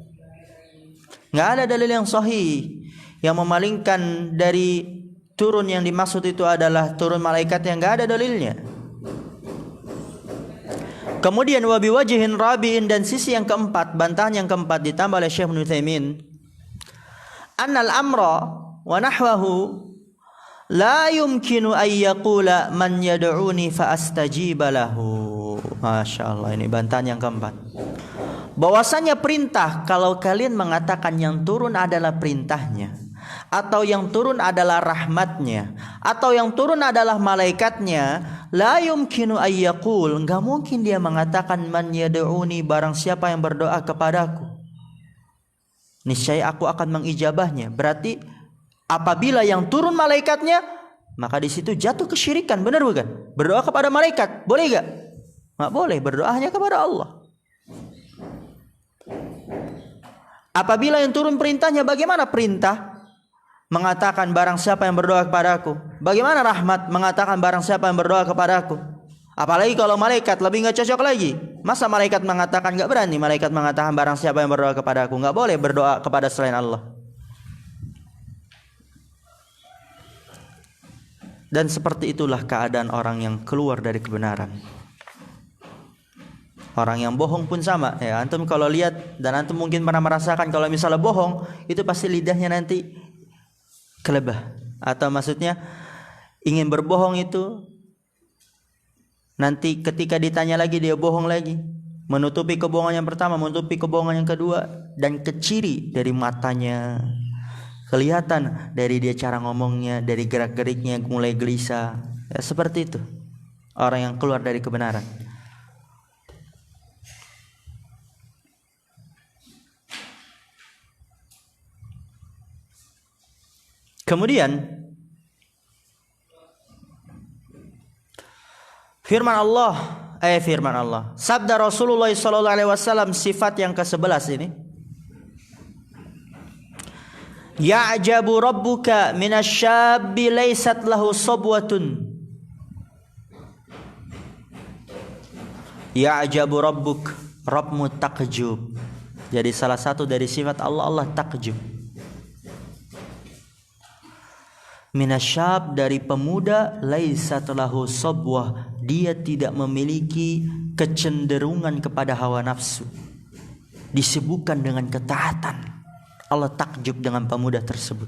nggak ada dalil yang sahih yang memalingkan dari turun yang dimaksud itu adalah turun malaikat, yang nggak ada dalilnya. Kemudian wabi wajihin rabiin, dan sisi yang keempat, bantahan yang keempat ditambah oleh Syekh Ibnu Utsaimin, annal amra wa nahwahu la yumkinu ay yaqula man yad'uni fa astajiba lahu. Masya Allah, ini bantahan yang keempat. Bahwasanya perintah, kalau kalian mengatakan yang turun adalah perintahnya, atau yang turun adalah rahmatnya, atau yang turun adalah malaikatnya, la yumkinu ay yaqul, enggak mungkin dia mengatakan man yad'uni, barang siapa yang berdoa kepadaku niscaya aku akan mengijabahnya. Berarti apabila yang turun malaikatnya, maka di situ jatuh kesyirikan, benar bukan? Berdoa kepada malaikat, boleh enggak? Enggak boleh, berdoa hanya kepada Allah. Apabila yang turun perintahnya, bagaimana perintah? Mengatakan barang siapa yang berdoa kepadaku. Bagaimana rahmat? Mengatakan barang siapa yang berdoa kepadaku. Apalagi kalau malaikat, lebih enggak cocok lagi. Masa malaikat mengatakan, enggak berani malaikat mengatakan barang siapa yang berdoa kepadaku. Enggak boleh berdoa kepada selain Allah. Dan seperti itulah keadaan orang yang keluar dari kebenaran. Orang yang bohong pun sama. Ya, antum kalau lihat, dan antum mungkin pernah merasakan kalau misalnya bohong, itu pasti lidahnya nanti kelebah. Atau maksudnya ingin berbohong itu, nanti ketika ditanya lagi dia bohong lagi. Menutupi kebohongan yang pertama, menutupi kebohongan yang kedua. Dan keciri dari matanya, kelihatan dari dia cara ngomongnya, dari gerak-geriknya mulai gelisah. Ya, seperti itu orang yang keluar dari kebenaran. Kemudian firman Allah, sabda Rasulullah SAW, sifat yang ke-11 ini, ya'jabu rabbuka minasyabbi laysat lahu sabwatun. Ya'jabu rabbuk, Rabbmu takjub. Jadi salah satu dari sifat Allah, Allah takjub. Minasyab, dari pemuda, laysat lahu sabwah, dia tidak memiliki kecenderungan kepada hawa nafsu, disibukkan dengan ketaatan. Allah takjub dengan pemuda tersebut.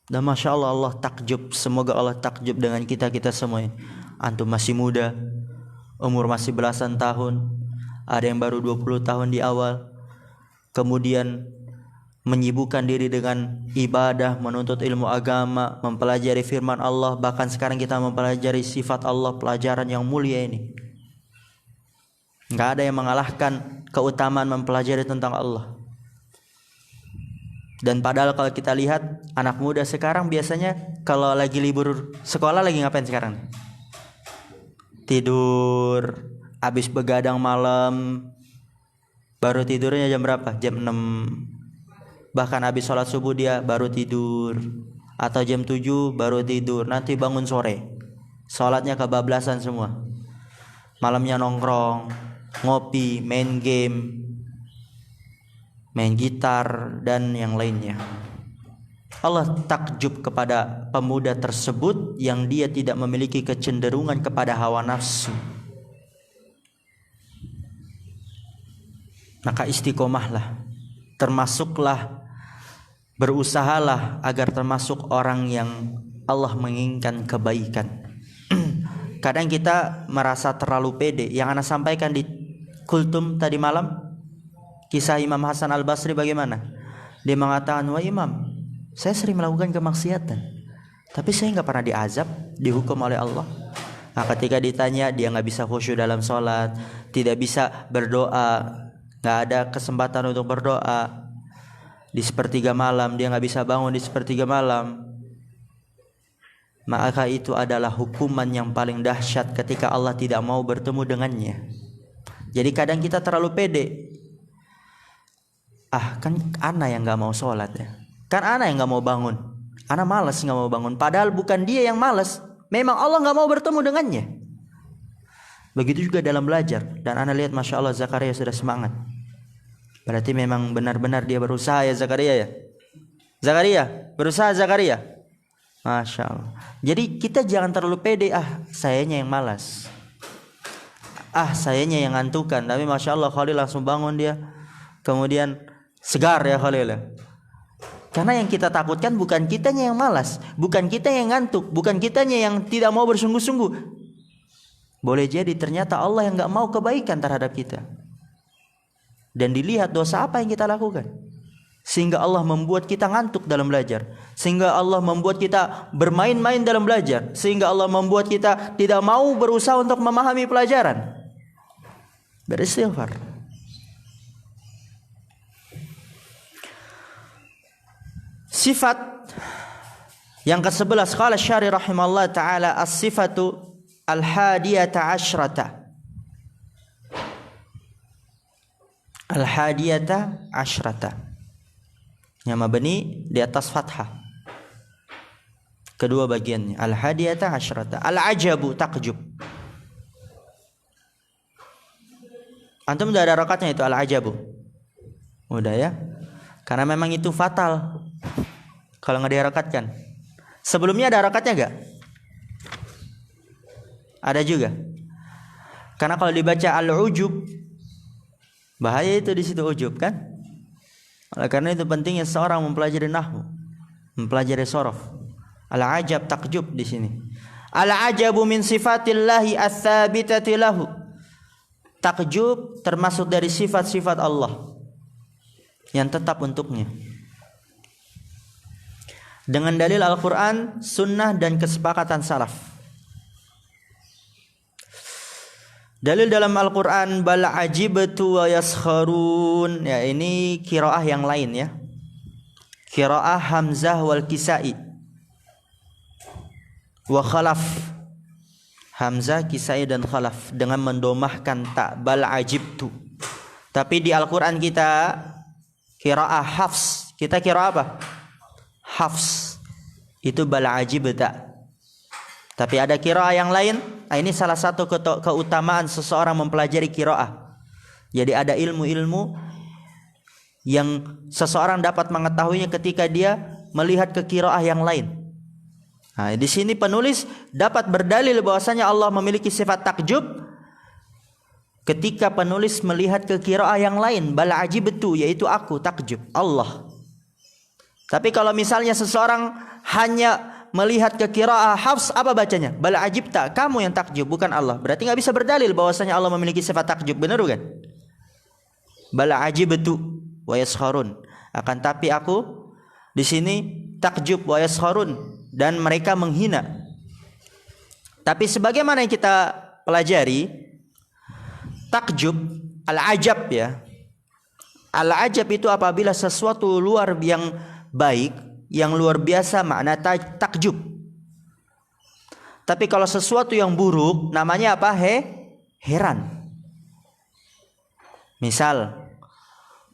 Dan Masya Allah, Allah takjub. Semoga Allah takjub dengan kita semua. Antum masih muda, umur masih belasan tahun, ada yang baru 20 tahun di awal, kemudian menyibukkan diri dengan ibadah, menuntut ilmu agama, mempelajari firman Allah. Bahkan sekarang kita mempelajari sifat Allah, pelajaran yang mulia ini. Enggak ada yang mengalahkan keutamaan mempelajari tentang Allah. Dan padahal kalau kita lihat anak muda sekarang biasanya kalau lagi libur sekolah lagi ngapain sekarang? tidur, habis begadang malam, baru tidurnya jam berapa? Jam 6. Bahkan habis sholat subuh dia baru tidur, atau jam 7 baru tidur, nanti bangun sore, sholatnya kebablasan semua. Malamnya nongkrong, ngopi, main game, main gitar, dan yang lainnya. Allah takjub kepada pemuda tersebut yang dia tidak memiliki kecenderungan kepada hawa nafsu. Maka istiqomahlah, termasuklah, berusahalah agar termasuk orang yang Allah menginginkan kebaikan. Kadang kita merasa terlalu pede. Yang Ana sampaikan di kultum tadi malam, kisah Imam Hasan Al-Basri bagaimana? Dia mengatakan, wah Imam, saya sering melakukan kemaksiatan, tapi saya nggak pernah diazab, dihukum oleh Allah. Nah, ketika ditanya, dia nggak bisa khusyuk dalam sholat, tidak bisa berdoa, nggak ada kesempatan untuk berdoa. Di sepertiga malam dia nggak bisa bangun di sepertiga malam. Maka itu adalah hukuman yang paling dahsyat ketika Allah tidak mau bertemu dengannya. Jadi kadang kita terlalu pede. Kan ana yang nggak mau sholat ya. Kan ana yang nggak mau bangun. Ana malas nggak mau bangun. Padahal bukan dia yang malas. Memang Allah nggak mau bertemu dengannya. Begitu juga dalam belajar. Dan ana lihat Masya Allah Zakaria sudah semangat. Berarti memang benar-benar dia berusaha ya Zakaria ya. Zakaria berusaha Zakaria. Masya Allah. Jadi kita jangan terlalu pede. Sayanya yang malas. Sayanya yang ngantukan. Tapi Masya Allah Khalil langsung bangun dia. Kemudian segar ya Khalil ya. Karena yang kita takutkan bukan kitanya yang malas, bukan kita yang ngantuk, bukan kitanya yang tidak mau bersungguh-sungguh. Boleh jadi ternyata Allah yang gak mau kebaikan terhadap kita. Dan dilihat dosa apa yang kita lakukan, sehingga Allah membuat kita ngantuk dalam belajar, sehingga Allah membuat kita bermain-main dalam belajar, sehingga Allah membuat kita tidak mau berusaha untuk memahami pelajaran. Beristighfar. Sifat yang ke-11, qala Syari rahimahullah ta'ala, as-sifatu al-hadiyata asyrata. Al-hadiyata asyrata. Yang mabni di atas fathah. Kedua bagiannya. Al-hadiyata asyrata. Al-ajabu, takjub. Antum udah ada rakaatnya itu al-ajabu? Udah ya? Karena memang itu fatal kalau nggak diharakatkan. Sebelumnya ada harakatnya nggak? Ada juga. Karena kalau dibaca al-ujub, bahaya itu di situ ujub kan? Oleh karena itu pentingnya seorang mempelajari nahwu, mempelajari sorof. Al-ajab, takjub di sini. Al-ajabu min sifatillahi ats-tsabitati lahu. Takjub termasuk dari sifat-sifat Allah yang tetap untuknya. Dengan dalil Al-Quran, Sunnah, dan kesepakatan salaf. Dalil dalam Al-Quran, bal ajibtu wa yaskharun. Ya, ini qiraah yang lain ya. Qiraah Hamzah wal Kisai wa Khalaf. Hamzah, Kisai, dan Khalaf dengan mendomahkan tak, bal ajibtu. Tapi di Al-Quran kita qiraah Hafs. Kita qiraah apa? Hafs. Itu bal ajibta. Tapi ada qiraah yang lain. Ini salah satu keutamaan seseorang mempelajari qiraah. Jadi ada ilmu-ilmu yang seseorang dapat mengetahuinya ketika dia melihat ke qiraah yang lain. Nah, di sini penulis dapat berdalil bahwasanya Allah memiliki sifat takjub ketika penulis melihat ke qiraah yang lain, bal ajibtu, yaitu aku takjub, Allah. Tapi kalau misalnya seseorang hanya melihat ke qiraah Hafs, apa bacanya? Bal ajibta, kamu yang takjub, bukan Allah. Berarti nggak bisa berdalil bahwasanya Allah memiliki sifat takjub, benar bukan? Bal ajibtu wa yaskharun. Akan tapi aku di sini takjub wa yaskharun, dan mereka menghina. Tapi sebagaimana yang kita pelajari, takjub, al-ajab ya. Al-ajab itu apabila sesuatu luar yang baik, yang luar biasa, makna takjub. Tapi kalau sesuatu yang buruk namanya apa? Heran. Misal,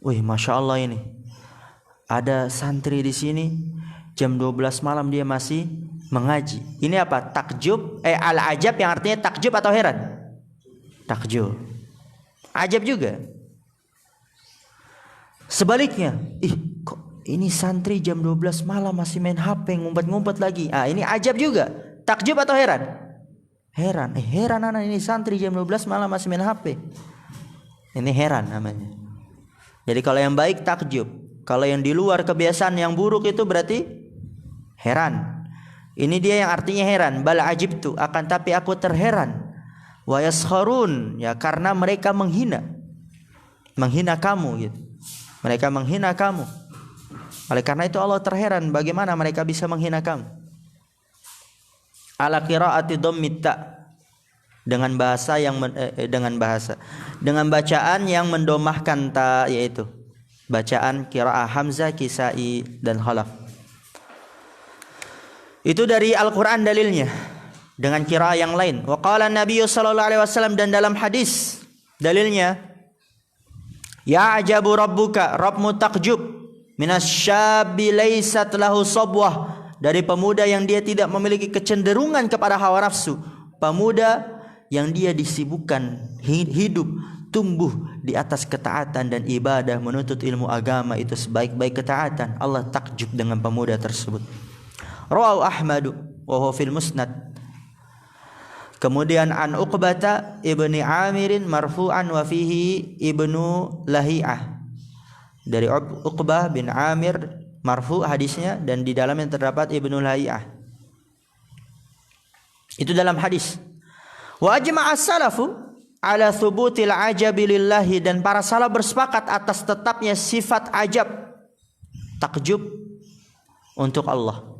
wih, masya Allah ini ada santri di sini jam 12 malam dia masih mengaji. Ini apa? Takjub, al-ajab yang artinya takjub atau heran? Takjub. Ajab juga. Sebaliknya, kok ini santri jam 12 malam masih main HP, ngumpet-ngumpet lagi. Ini ajab juga. Takjub atau heran? Heran. Heran anak ini santri jam 12 malam masih main HP. Ini heran namanya. Jadi kalau yang baik takjub. Kalau yang di luar kebiasaan yang buruk itu berarti heran. Ini dia yang artinya heran. Bal ajibtu, akan tapi aku terheran. Wa yaskharun, ya karena mereka menghina kamu gitu. Mereka menghina kamu. Oleh karena itu Allah terheran bagaimana mereka bisa menghina kamu. Ala qiraati dhammit ta, dengan bacaan yang mendomahkan ta, yaitu bacaan qiraah Hamzah, Kisai dan Khalaf. Itu dari Al-Qur'an dalilnya. Dengan qiraah yang lain. Wa qala Nabi sallallahu alaihi wasallam, dan dalam hadis dalilnya, ya ajabu rabbuka, Rabbmu takjub minasyabi laysat lahu sabwah, dari pemuda yang dia tidak memiliki kecenderungan kepada hawa nafsu, pemuda yang dia disibukkan hidup tumbuh di atas ketaatan dan ibadah, menuntut ilmu agama, itu sebaik-baik ketaatan. Allah takjub dengan pemuda tersebut. Rawahu Ahmadu wa huwa fil musnad. Kemudian an Uqbata ibni Amirin marfu'an wa fihi ibnu Lahiyah. Dari Uqbah bin Amir marfu' hadisnya, dan di dalamnya terdapat ibnu Lahiyah. Itu dalam hadis. Wa ajma'a as-salafu ala thubutil ajabi lillahi, dan para salaf bersepakat atas tetapnya sifat ajab, takjub untuk Allah.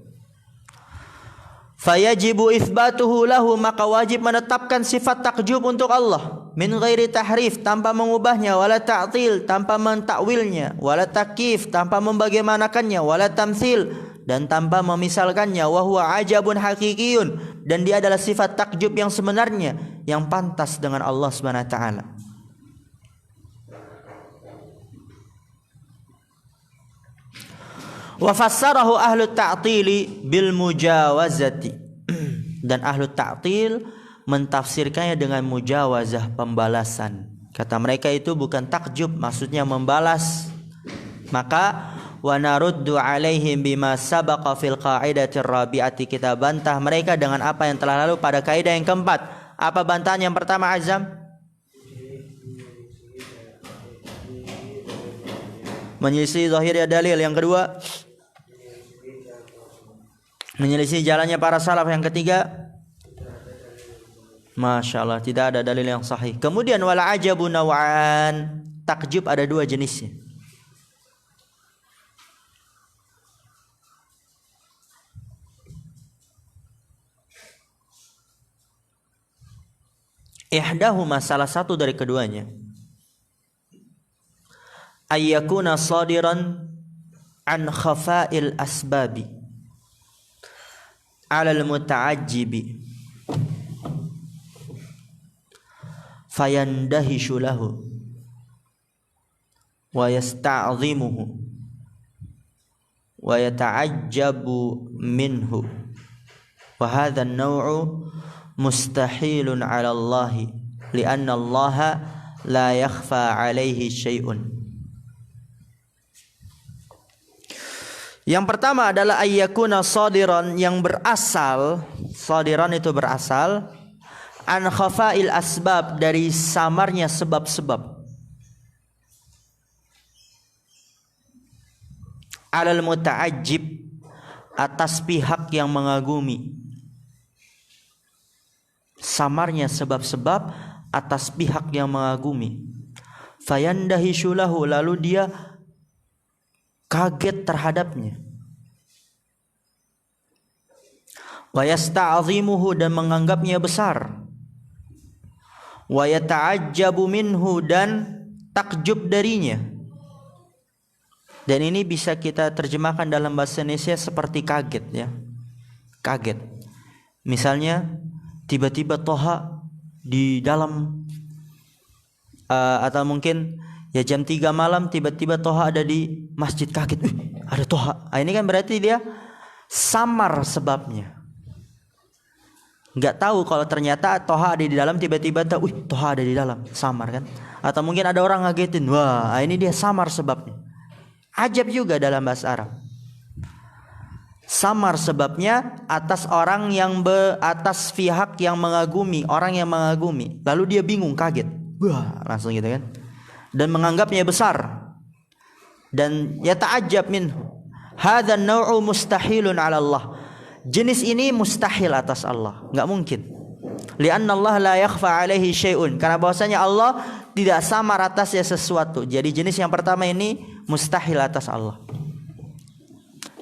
Fayajibu itsbatuhu lahu, maka wajib menetapkan sifat takjub untuk Allah, min ghairi tahrif, tanpa mengubahnya, wala ta'til, tanpa mentakwilnya, wala takyif, tanpa membagaimanakannya, wala tamtsil, dan tanpa memisalkannya, wa huwa ajabun hakikiyun, dan dia adalah sifat takjub yang sebenarnya, yang pantas dengan Allah Subhanahu wa taala. Wa fassarahu ahlu ta'tili bil mujawazati, dan ahlu ta'til mentafsirkannya dengan mujawazah, pembalasan. Kata mereka itu bukan takjub, maksudnya membalas. Maka wa naruddu alaihim bima sabaqa fil qaidatir rabi'ati, kita bantah mereka dengan apa yang telah lalu pada kaidah yang keempat. Apa bantahan yang pertama, Azam? Menyelisih zahirnya dalil. Yang kedua, menyelisih jalannya para salaf. Yang ketiga, Masya Allah, tidak ada dalil yang sahih. Kemudian wala ajabu naw'an, takjub ada dua jenisnya. Ihdahuma, salah satu dari keduanya, ayyakuna sadiran an khafa'il asbabi alal muta'ajjibi fayandahishu lahu wa yasta'zimuhu wa yata'ajjabu minhu, wa hadha an-naw'u mustahilun 'ala Allah li'anna Allah la yakhfa 'alaihi syai'un. Yang pertama adalah ayyakuna sadiran, yang berasal, sadiran itu berasal, an khafa'il asbab, dari samarnya sebab-sebab, alal muta'ajjib, atas pihak yang mengagumi. Samarnya sebab-sebab atas pihak yang mengagumi. Fayandahishu lahu, lalu dia kaget terhadapnya. Wa yasta'zimuhu, dan menganggapnya besar. Wa yata'ajjabu minhu, dan takjub darinya. Dan ini bisa kita terjemahkan dalam bahasa Indonesia seperti kaget, ya. Kaget. Misalnya tiba-tiba Toha di dalam atau mungkin ya jam 3 malam tiba-tiba Toha ada di masjid, kaget, ada Toha. Ini kan berarti dia samar sebabnya. Nggak tahu kalau ternyata Toha ada di dalam, tiba-tiba tahu, Toha ada di dalam, samar kan? Atau mungkin ada orang ngagetin, wah ini dia samar sebabnya. Ajab juga dalam bahasa Arab. Samar sebabnya atas orang yang atas pihak yang mengagumi, orang yang mengagumi. Lalu dia bingung, kaget, wah langsung gitu kan? Dan menganggapnya besar. Dan ya ta'ajab minhu. Hadza an-naw'u mustahilun 'ala Allah. Jenis ini mustahil atas Allah, enggak mungkin. Li'anna Allah la yakhfa 'alaihi syai'un. Karena bahwasanya Allah tidak samar atasnya sesuatu. Jadi jenis yang pertama ini mustahil atas Allah.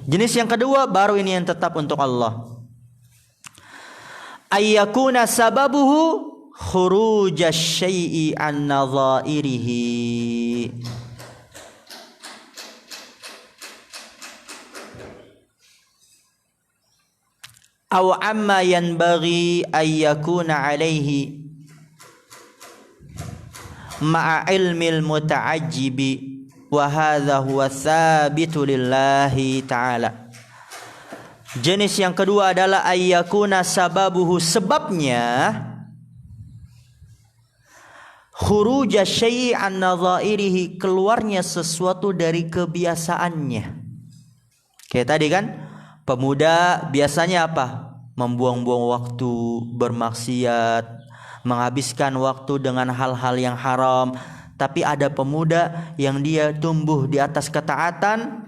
Jenis yang kedua baru ini yang tetap untuk Allah. Ayyakuna sababuhu khuruja syai'i an nadha'irihi. Aw amma yanbaghi ayyakuna alaihi ma'a ilmil muta'ajjibi wa hadha huwa thabitu lillahi ta'ala. Jenis yang kedua adalah ayyakuna sababuhu, sebabnya khuruja syai'i an nadha'irihi, keluarnya sesuatu dari kebiasaannya. Kayak tadi kan, pemuda biasanya apa? Membuang-buang waktu, bermaksiat, menghabiskan waktu dengan hal-hal yang haram. Tapi ada pemuda yang dia tumbuh di atas ketaatan,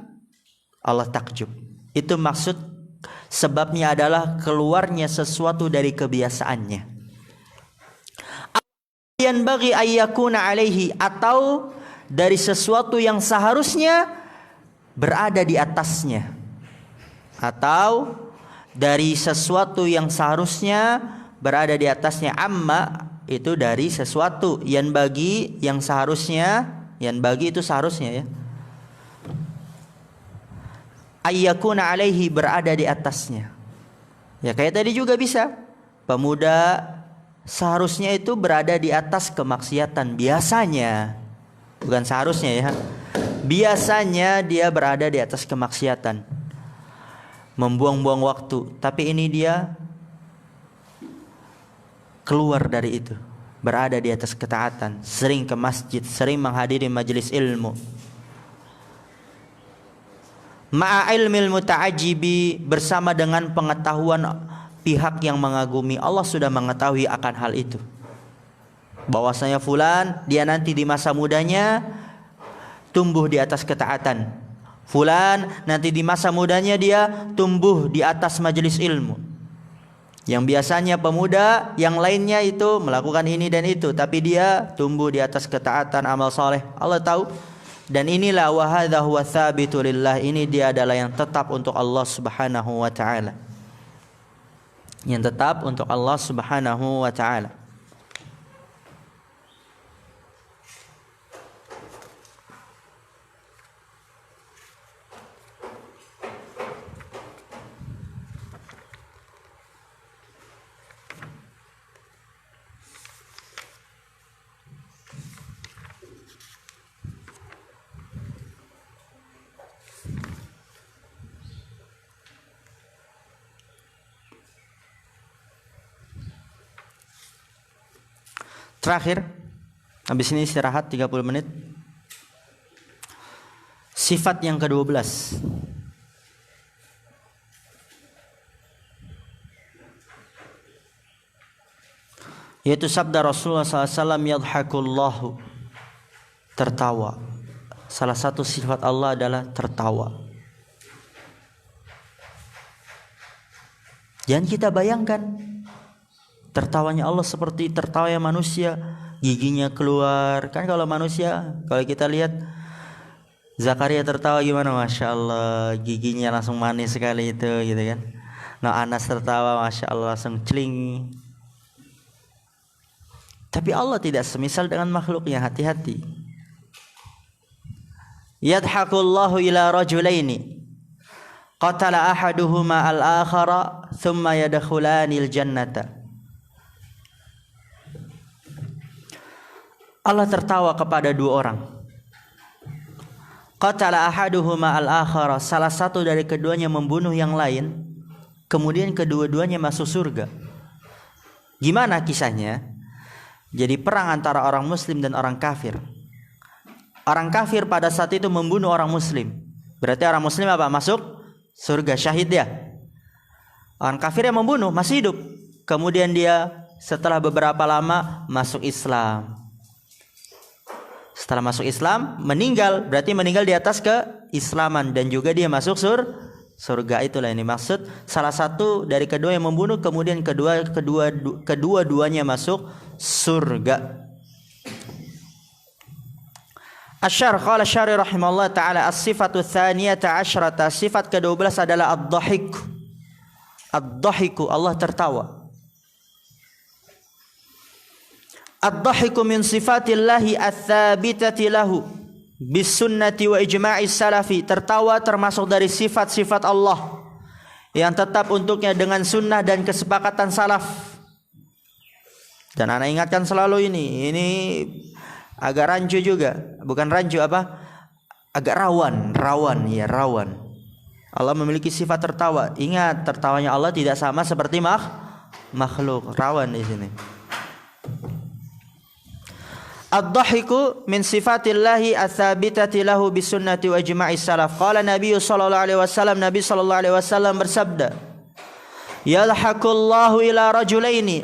Allah takjub. Itu maksud sebabnya adalah keluarnya sesuatu dari kebiasaannya. Yang bagi ayyakuna alaihi, atau dari sesuatu yang seharusnya berada di atasnya, atau dari sesuatu yang seharusnya berada di atasnya. Amma itu dari sesuatu, yang bagi yang seharusnya, yang bagi itu seharusnya ya. Ayyakuna alaihi, berada di atasnya. Ya kayak tadi juga bisa. Pemuda seharusnya itu berada di atas kemaksiatan biasanya. Bukan seharusnya ya. Biasanya dia berada di atas kemaksiatan, membuang-buang waktu. Tapi ini dia keluar dari itu, berada di atas ketaatan, sering ke masjid, sering menghadiri majelis ilmu. Ma'a ilmil muta'ajibi, bersama dengan pengetahuan pihak yang mengagumi. Allah sudah mengetahui akan hal itu, bahwasanya fulan dia nanti di masa mudanya tumbuh di atas ketaatan. Fulan nanti di masa mudanya dia tumbuh di atas majelis ilmu. Yang biasanya pemuda yang lainnya itu melakukan ini dan itu, tapi dia tumbuh di atas ketaatan, amal soleh. Allah tahu. Dan inilah wa hadza huwa tsabitu lillah, ini dia adalah yang tetap untuk Allah Subhanahu wa taala. Yang tetap untuk Allah Subhanahu wa taala. Terakhir, habis ini istirahat 30 menit. Sifat yang ke-12. Yaitu sabda Rasulullah SAW, yadhakullahu, tertawa. Salah satu sifat Allah adalah tertawa. Jangan kita bayangkan tertawanya Allah seperti tertawanya manusia, giginya keluar. Kan kalau manusia, kalau kita lihat Zakaria tertawa gimana, Masya Allah, giginya langsung manis sekali itu gitu kan. Nah Anas tertawa, Masya Allah, langsung celing. Tapi Allah tidak semisal dengan makhluknya, hati-hati. Yadhakullahu ila rajulaini qatala ahaduhuma al-akhara thumma yadkhulanil jannata. Allah tertawa kepada dua orang. Qatala ahaduhuma al-akhara, salah satu dari keduanya membunuh yang lain, kemudian kedua-duanya masuk surga. Gimana kisahnya? Jadi perang antara orang muslim dan orang kafir. Orang kafir pada saat itu membunuh orang muslim. Berarti orang muslim apa? Masuk surga, syahid dia. Orang kafir yang membunuh masih hidup. Kemudian dia setelah beberapa lama masuk Islam. Setelah masuk Islam, meninggal, berarti meninggal di atas keislaman dan juga dia masuk surga. Itulah yang dimaksud. Salah satu dari kedua yang membunuh, kemudian kedua-duanya masuk surga. Asyar qala syari rahimahullah ta'ala as-sifatu tsaniyata asyrata, sifat ke-12 adalah ad-dhahik. Ad-dhahiku, Allah tertawa. Ad-dhahiku min sifatillahi ats-tsabitati lahu bisunnati wa ijma'is salafi. Tertawa termasuk dari sifat-sifat Allah yang tetap untuknya dengan sunnah dan kesepakatan salaf. Dan ana ingatkan selalu ini agak rancu juga, bukan rancu apa? Agak rawan. Allah memiliki sifat tertawa. Ingat, tertawanya Allah tidak sama seperti makhluk. Rawan di sini. Ad-dhahiku min sifatillahi ats-tsabitati lahu bisunnati wa ijma'is salaf. Qala Nabi sallallahu alaihi wasallam, Nabi sallallahu alaihi wasallam bersabda, "Yalhaqullahu ila rajulaini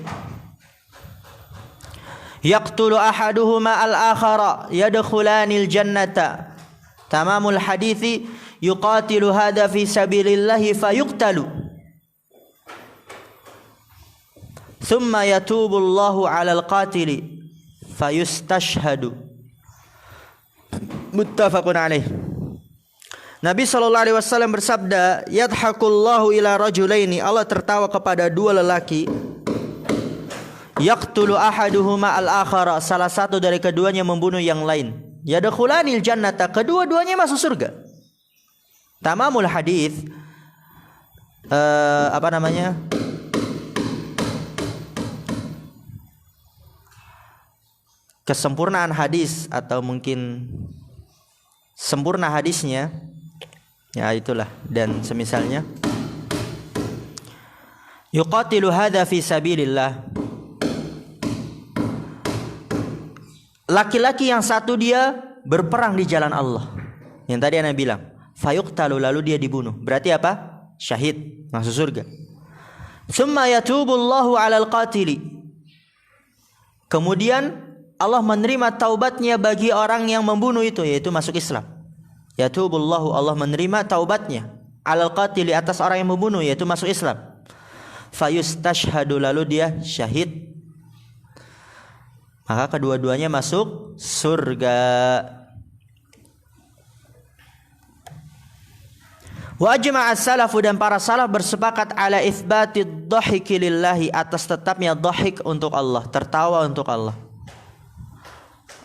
yaqtulu ahaduhuma al-akhara yadkhulanil jannata." Tamamul hadithi, yuqatilu hadha fi sabilillahi fayuqtalu. Thumma yatubullahu 'alal qatili fayustashhadu. Muttafaqun alaih. Nabi sallallahu alaihi wasallam bersabda, yadhakullahu ila rajulaini, Allah tertawa kepada dua lelaki, yaqtulu ahaduhuma al-akhara, salah satu dari keduanya membunuh yang lain, yadkhulanil jannata, kedua-duanya masuk surga. Tamamul hadis, kesempurnaan hadis atau mungkin sempurna hadisnya, ya itulah dan semisalnya. Yuqatilu hadza fi sabilillah. Laki-laki yang satu dia berperang di jalan Allah. Yang tadi Anda bilang, fayuqtalu, lalu dia dibunuh. Berarti apa? Syahid, masuk surga. Tsumma yatubullahu 'alal qatili. Kemudian Allah menerima taubatnya bagi orang yang membunuh itu, yaitu masuk Islam. Yatubullahu, Allah menerima taubatnya 'alal qatili, atas orang yang membunuh, yaitu masuk Islam. Fayustashhadu, lalu dia syahid. Maka kedua-duanya masuk surga. Wa ajma'a as-salafu, dan para salaf bersepakat ala itsbatid dhahiki lillahi, atas tetapnya dhahik untuk Allah, tertawa untuk Allah.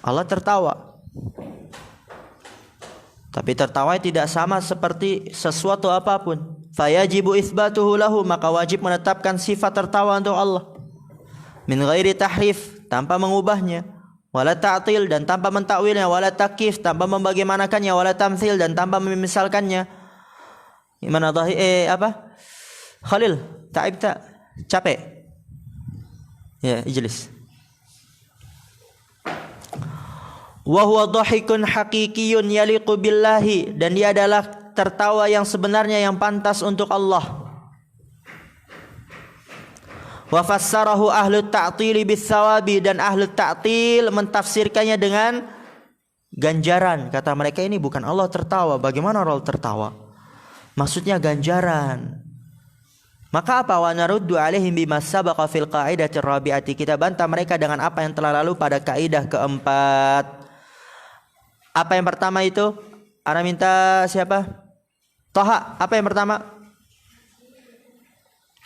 Allah tertawa. Tapi tertawa tidak sama seperti sesuatu apapun. Fayajibu itsbatuhu lahu, maka wajib menetapkan sifat tertawa untuk Allah. Min ghairi tahrif, tanpa mengubahnya, wala ta'til, dan tanpa mentakwilnya, wala takyif, tanpa membagaimanakannya, wala tamtsil, dan tanpa memisalkannya. Gimana Khalil, ta'ibta, capek. Ya, ijlis. Wa huwa dhahikun haqiqiyyun yaliqu billahi, dan dia adalah tertawa yang sebenarnya yang pantas untuk Allah. Wa fassarahu ahlu ta'til bis sawabi, dan ahlu ta'til mentafsirkannya dengan ganjaran. Kata mereka, ini bukan Allah tertawa, bagaimana Allah tertawa? Maksudnya ganjaran. Maka apa? Wa naruddu alaihim bima sabaqa fil qaidati rabi'ati, kita bantah mereka dengan apa yang telah lalu pada kaidah keempat. Apa yang pertama itu? Ana minta siapa? Toha, apa yang pertama?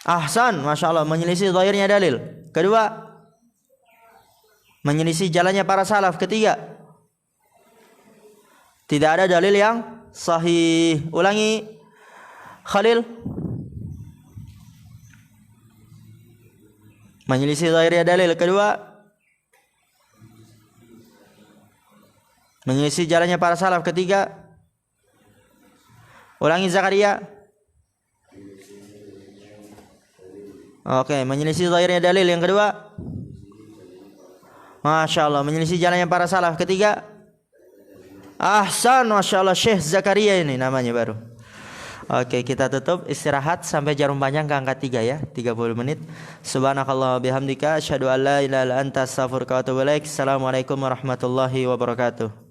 Ahsan, Masya Allah, menyelisih zahirnya dalil. Kedua, menyelisih jalannya para salaf. Ketiga, tidak ada dalil yang sahih. Ulangi, Khalil. Menyelisih zahirnya dalil. Kedua, Menyelisih jalannya para salaf. Ketiga, ulangi Zakaria. Oke, menyelisih zahirnya dalil. Yang kedua, Masya Allah, menyelisih jalannya para salaf. Ketiga, ahsan, Masya Allah, Syekh Zakaria ini namanya baru. Oke, kita tutup istirahat sampai jarum panjang ke angka 3 ya, 30 menit. Subhanakallah bihamdika asyhadu an la ilaha illa anta astaghfiruka wa atubu ilaik. Assalamualaikum warahmatullahi wabarakatuh.